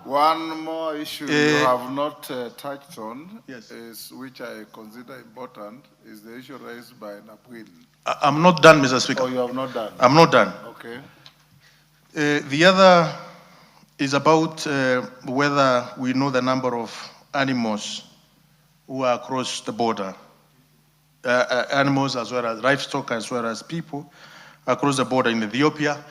One more issue you have not touched on, yes, is, which I consider important, is the issue raised by Napwin. I'm not done, Mr. Speaker. Oh, you have not done? I'm not done. Okay. The other is about whether we know the number of animals who are across the border. Animals as well as livestock as well as people across the border in Ethiopia.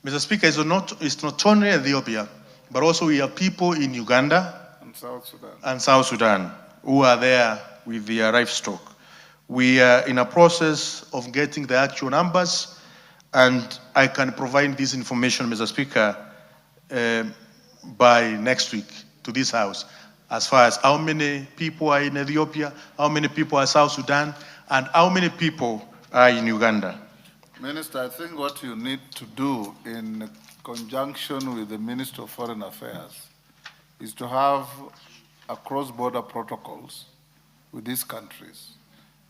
Mr. Speaker, it's not only Ethiopia, but also we have people in Uganda and South Sudan who are there with their livestock. We are in a process of getting the actual numbers, and I can provide this information, Mr. Speaker, by next week to this House. as far as how many people are in Ethiopia, how many people are in South Sudan, and how many people are in Uganda. Minister, I think what you need to do in conjunction with the Minister of Foreign Affairs is to have a cross-border protocols with these countries.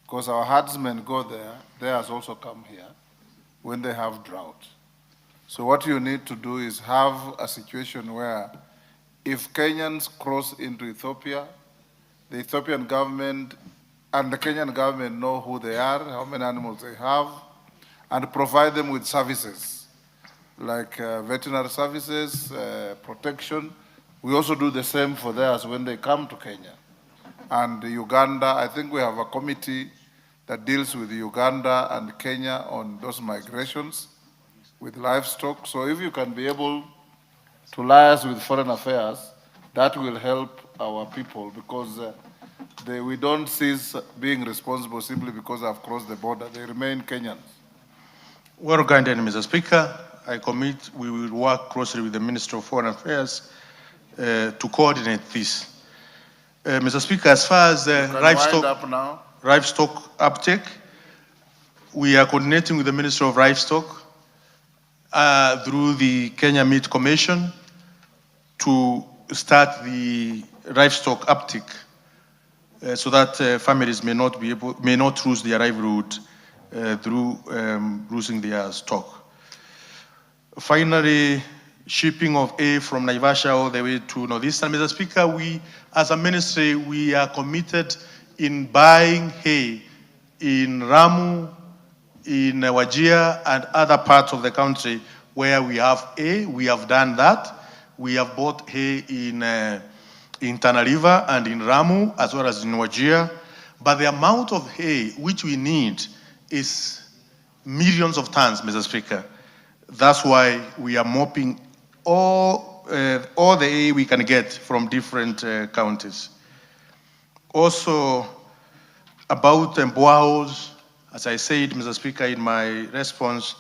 Because our herdsmen go there, theirs also come here when they have drought. So what you need to do is have a situation where if Kenyans cross into Ethiopia, the Ethiopian government and the Kenyan government know who they are, how many animals they have, and provide them with services like veterinary services, protection. We also do the same for theirs when they come to Kenya. And Uganda, I think we have a committee that deals with Uganda and Kenya on those migrations with livestock. So if you can be able to liaise with foreign affairs, that will help our people because we don't cease being responsible simply because I've crossed the border. They remain Kenyans. Well, granted, Mr. Speaker, I commit we will work closely with the Minister of Foreign Affairs to coordinate this. Mr. Speaker, as far as livestock uptake, we are coordinating with the Minister of Livestock through the Kenya Meat Commission to start the livestock uptake so that families may not lose their livelihood through losing their stock. Finally, shipping of hay from Naivasha all the way to Northeastern. Mr. Speaker, we, as a ministry, we are committed in buying hay in Ramu, in Wajir, and other parts of the country where we have hay. We have done that. We have bought hay in Tana River and in Ramu, as well as in Wajir. But the amount of hay which we need is millions of tons, Mr. Speaker. That's why we are mopping all the hay we can get from different counties. Also, about boreholes, as I said, Mr. Speaker, in my response,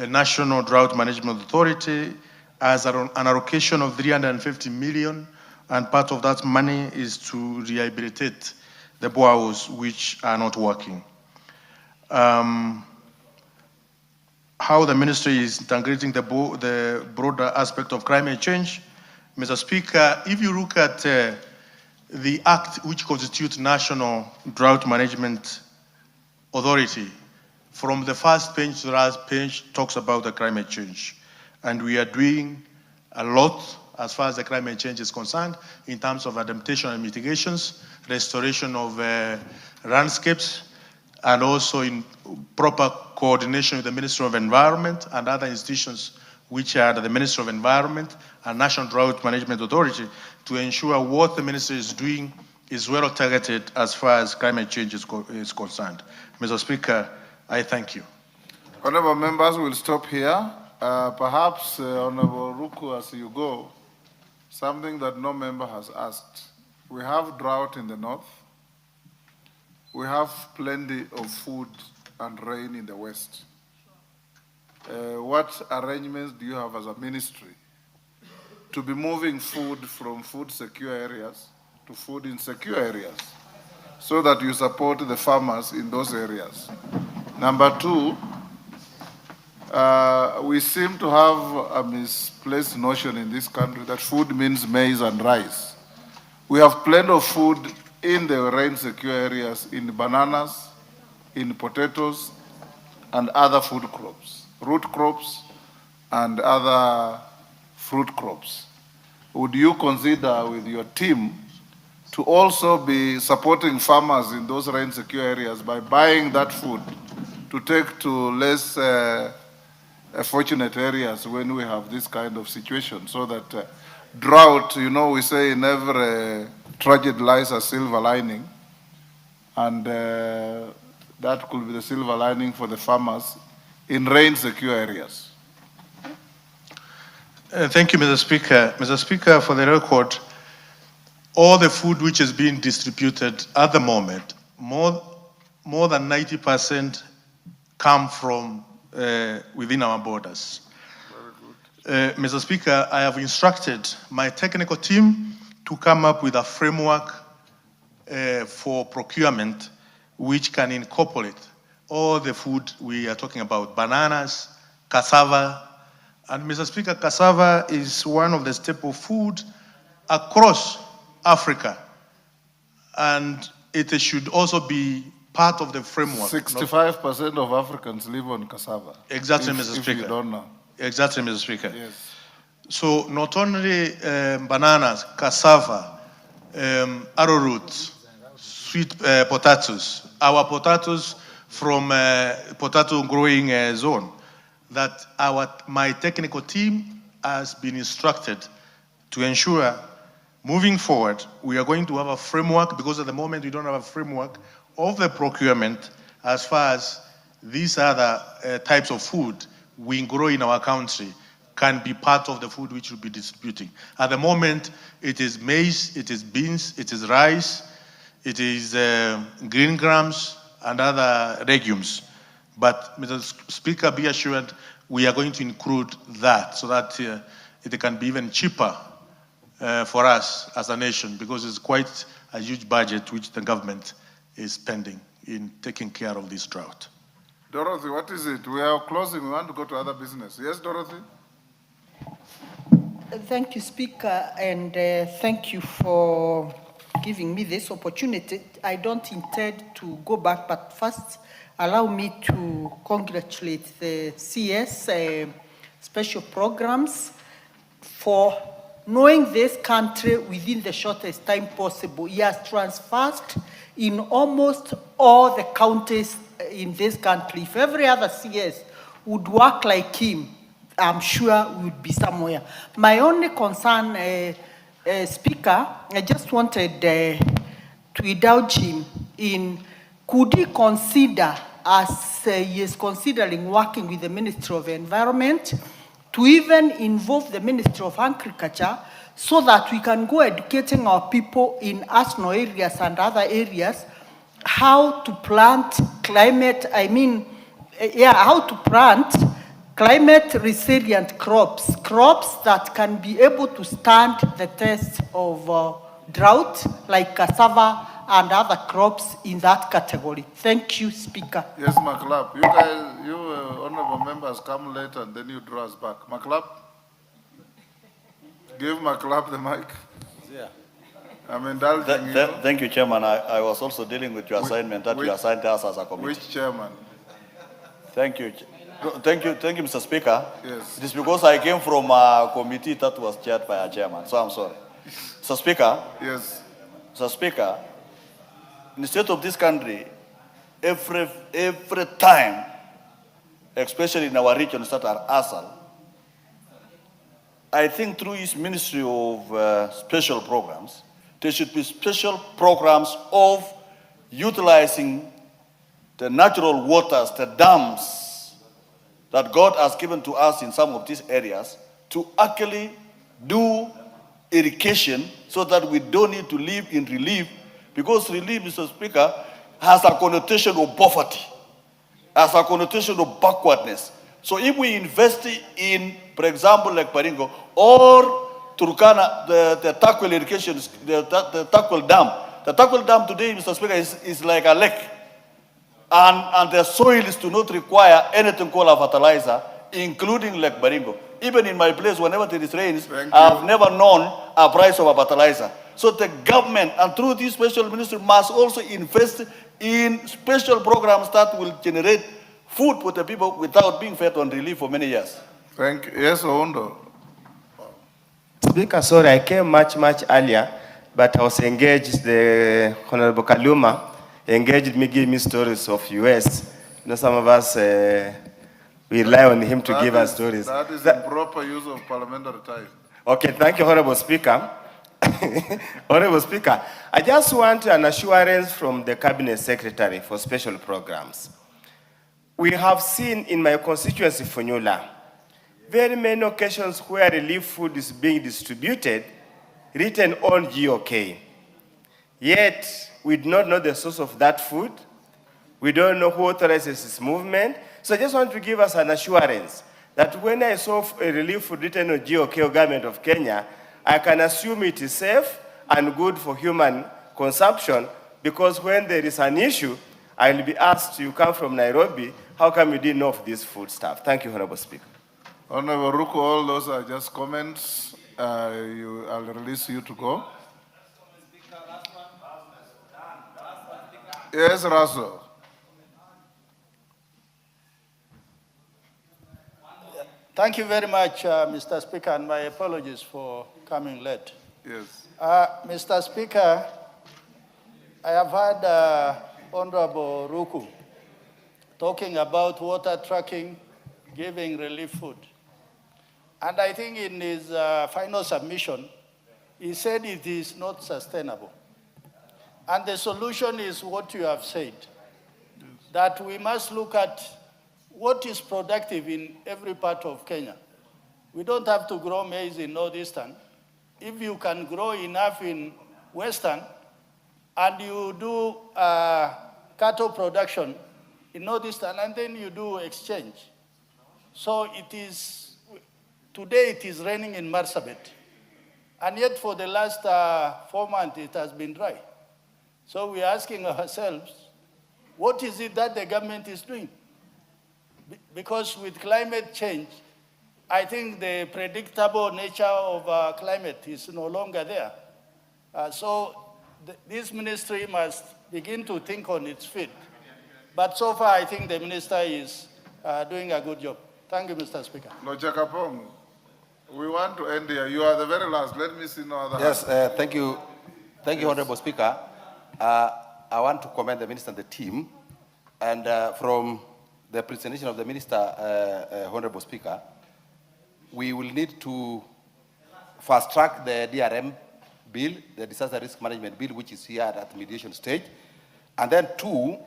National Drought Management Authority has an allocation of 350 million, and part of that money is to rehabilitate the boreholes which are not working. How the ministry is integrating the broader aspect of climate change. Mr. Speaker, if you look at the act which constitutes National Drought Management Authority, from the first page to the last page talks about the climate change. And we are doing a lot as far as the climate change is concerned in terms of adaptation and mitigations, restoration of landscapes, and also in proper coordination with the Ministry of Environment and other institutions which are the Ministry of Environment and National Drought Management Authority to ensure what the ministry is doing is well targeted as far as climate change is concerned. Mr. Speaker, I thank you. Honorable members, we'll stop here. Perhaps, Honorable Ruku, as you go, something that no member has asked. We have drought in the north. We have plenty of food and rain in the west. What arrangements do you have as a ministry to be moving food from food secure areas to food insecure areas so that you support the farmers in those areas? Number two, we seem to have a misplaced notion in this country that food means maize and rice. We have plenty of food in the rain secure areas, in bananas, in potatoes, and other food crops, root crops, and other fruit crops. Would you consider with your team to also be supporting farmers in those rain secure areas by buying that food to take to less fortunate areas when we have this kind of situation, so that drought, you know, we say in every tragedy lies a silver lining, and that could be the silver lining for the farmers in rain secure areas. Thank you, Mr. Speaker. Mr. Speaker, for the record, all the food which is being distributed at the moment, more than 90% come from within our borders. Mr. Speaker, I have instructed my technical team to come up with a framework for procurement which can incorporate all the food we are talking about, bananas, cassava. And Mr. Speaker, cassava is one of the staple food across Africa. And it should also be part of the framework. 65% of Africans live on cassava. Exactly, Mr. Speaker. If you don't know. Exactly, Mr. Speaker. Yes. So not only bananas, cassava, arrowroot, sweet potatoes, our potatoes from potato growing zone, that my technical team has been instructed to ensure moving forward, we are going to have a framework, because at the moment we don't have a framework of the procurement as far as these other types of food we grow in our country can be part of the food which we'll be distributing. At the moment, it is maize, it is beans, it is rice, it is green grams and other legumes. But, Mr. Speaker, be assured we are going to include that so that it can be even cheaper for us as a nation, because it's quite a huge budget which the government is spending in taking care of this drought. Dorothy, what is it? We are closing. We want to go to other business. Yes, Dorothy? Thank you, Speaker, and thank you for giving me this opportunity. I don't intend to go back, but first allow me to congratulate the CS special programs for knowing this country within the shortest time possible. He has transversed in almost all the counties in this country. If every other CS would work like him, I'm sure we would be somewhere. My only concern, Speaker, I just wanted to indulge him in, could he consider, as he is considering working with the Ministry of Environment, to even involve the Ministry of Agriculture so that we can go educating our people in Asno areas and other areas how to plant how to plant climate resilient crops, crops that can be able to stand the test of drought, like cassava and other crops in that category. Thank you, Speaker. Yes, Maclap. You guys, honorable members, come later and then you draw us back. Maclap? Give Maclap the mic. Yeah. I'm indulging you. Thank you, Chairman. I was also dealing with your assignment that you assigned us as a committee. Which chairman? Thank you. Thank you, Mr. Speaker. Yes. It is because I came from a committee that was chaired by a chairman, so I'm sorry. Mr. Speaker. Yes. Mr. Speaker, in the state of this country, every time, especially in our regions that are ASAL, I think through his Ministry of Special Programs, there should be special programs of utilizing the natural waters, the dams that God has given to us in some of these areas to actually do irrigation so that we don't need to live in relief, because relief, Mr. Speaker, has a connotation of poverty, has a connotation of backwardness. So if we invest in, for example, like Baringo or Turkana, the Takwel irrigation, the Takwel Dam. The Takwel Dam today, Mr. Speaker, is like a lake. And the soils do not require anything called a fertilizer, including Lake Baringo. Even in my place, whenever there is rains, I've never known a price of a fertilizer. So the government, and through this special ministry, must also invest in special programs that will generate food for the people without being fed on relief for many years. Thank you. Yes, Ondo. Speaker, sorry, I came much earlier, but I was engaged, the Honorable Kaluma engaged me, gave me stories of US. You know, some of us, we rely on him to give us stories. That is improper use of parliamentary time. Okay, thank you, Honorable Speaker. Honorable Speaker, I just want an assurance from the Cabinet Secretary for Special Programs. We have seen in my constituency, Funyula, very many occasions where relief food is being distributed, written on GOK. Yet, we do not know the source of that food. We don't know who authorizes this movement. So I just want to give us an assurance that when I saw a relief food written on GOK or Government of Kenya, I can assume it is safe and good for human consumption, because when there is an issue, I will be asked, you come from Nairobi, how come you didn't know of this food stuff? Thank you, Honorable Speaker. Honorable Ruku, all those are just comments. I'll release you to go. Yes, Russell. Thank you very much, Mr. Speaker, and my apologies for coming late. Yes. Mr. Speaker, I have heard Honorable Ruku talking about water tracking, giving relief food. And I think in his final submission, he said it is not sustainable. And the solution is what you have said, that we must look at what is productive in every part of Kenya. We don't have to grow maize in Northeastern. If you can grow enough in Western, and you do cattle production in Northeastern, and then you do exchange. So it is, today it is raining in Marsabit. And yet for the last 4 months, it has been dry. So we're asking ourselves, what is it that the government is doing? Because with climate change, I think the predictable nature of climate is no longer there. This ministry must begin to think on its feet. But so far, I think the minister is doing a good job. Thank you, Mr. Speaker. No, Jakapong, we want to end here. You are the very last. Let me see no other. Yes, thank you. Thank you, Honorable Speaker. I want to commend the minister and the team. And from the presentation of the minister, Honorable Speaker, we will need to fast track the DRM bill, the Disaster Risk Management Bill, which is here at mediation stage. And then two,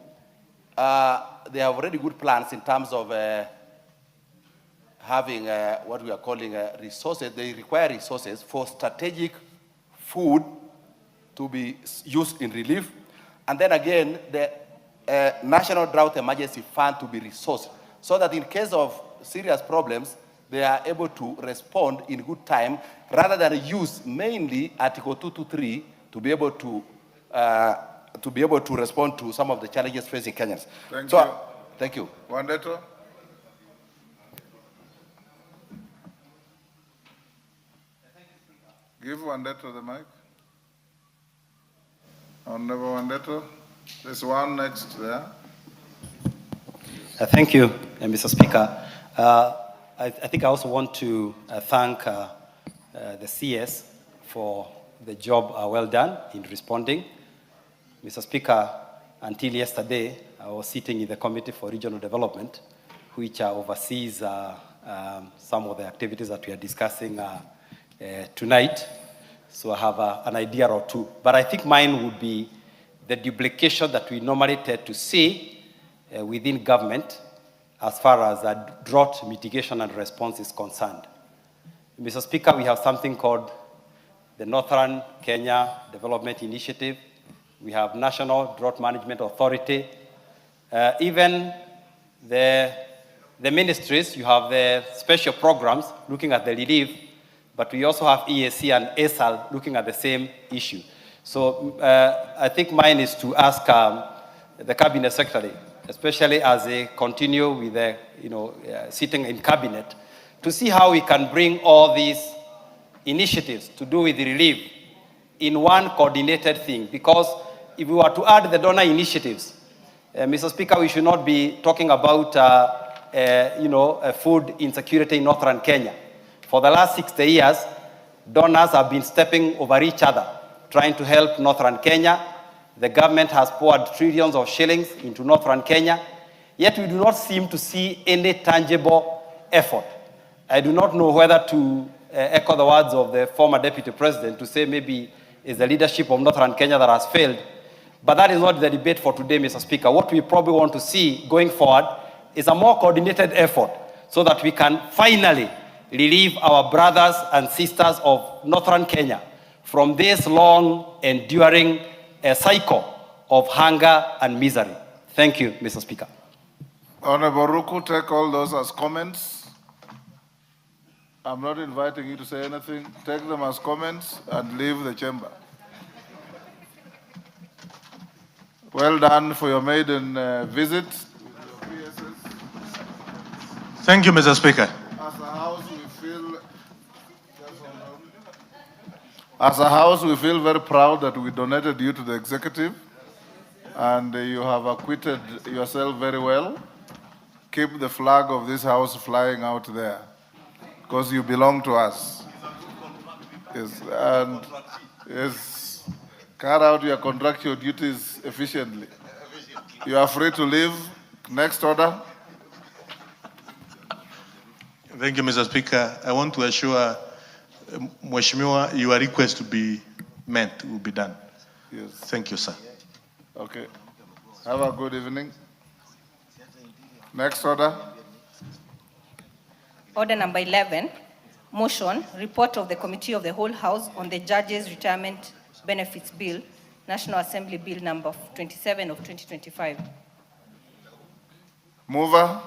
they have already good plans in terms of having what we are calling resources. They require resources for strategic food to be used in relief. And then again, the National Drought Emergency Fund to be resourced so that in case of serious problems, they are able to respond in good time rather than use mainly Article 223 to be able to respond to some of the challenges facing Kenyans. Thank you. Thank you. Wandeto? Give Wandeto the mic. Honorable Wandeto. There's one next there. Thank you, Mr. Speaker. I think I also want to thank the CS for the job well done in responding. Mr. Speaker, until yesterday, I was sitting in the Committee for Regional Development, which oversees some of the activities that we are discussing tonight. So I have an idea or two. But I think mine would be the duplication that we normally tend to see within government as far as drought mitigation and response is concerned. Mr. Speaker, we have something called the Northern Kenya Development Initiative. We have National Drought Management Authority. Even the ministries, you have the special programs looking at the relief, but we also have EAC and ASAL looking at the same issue. So I think mine is to ask the Cabinet Secretary, especially as they continue with the, sitting in Cabinet, to see how we can bring all these initiatives to do with the relief in one coordinated thing. Because if we were to add the donor initiatives, Mr. Speaker, we should not be talking about, food insecurity in Northern Kenya. For the last 60 years, donors have been stepping over each other, trying to help Northern Kenya. The government has poured trillions of shillings into Northern Kenya, yet we do not seem to see any tangible effort. I do not know whether to echo the words of the former Deputy President to say maybe it's the leadership of Northern Kenya that has failed, but that is not the debate for today, Mr. Speaker. What we probably want to see going forward is a more coordinated effort so that we can finally relieve our brothers and sisters of Northern Kenya from this long, enduring cycle of hunger and misery. Thank you, Mr. Speaker. Honorable Ruku, take all those as comments. I'm not inviting you to say anything. Take them as comments and leave the chamber. Well done for your maiden visit. Thank you, Mr. Speaker. As a house, we feel very proud that we donated you to the executive, and you have acquitted yourself very well. Keep the flag of this house flying out there, because you belong to us. Yes, and yes, carry out your contractual duties efficiently. You are free to leave. Next order. Thank you, Mr. Speaker. I want to assure Mheshimiwa, your request to be met will be done. Yes. Thank you, sir. Okay. Have a good evening. Next order. Order number 11, motion, report of the Committee of the Whole House on the Judges' Retirement Benefits Bill, National Assembly Bill number 27 of 2025. Mover.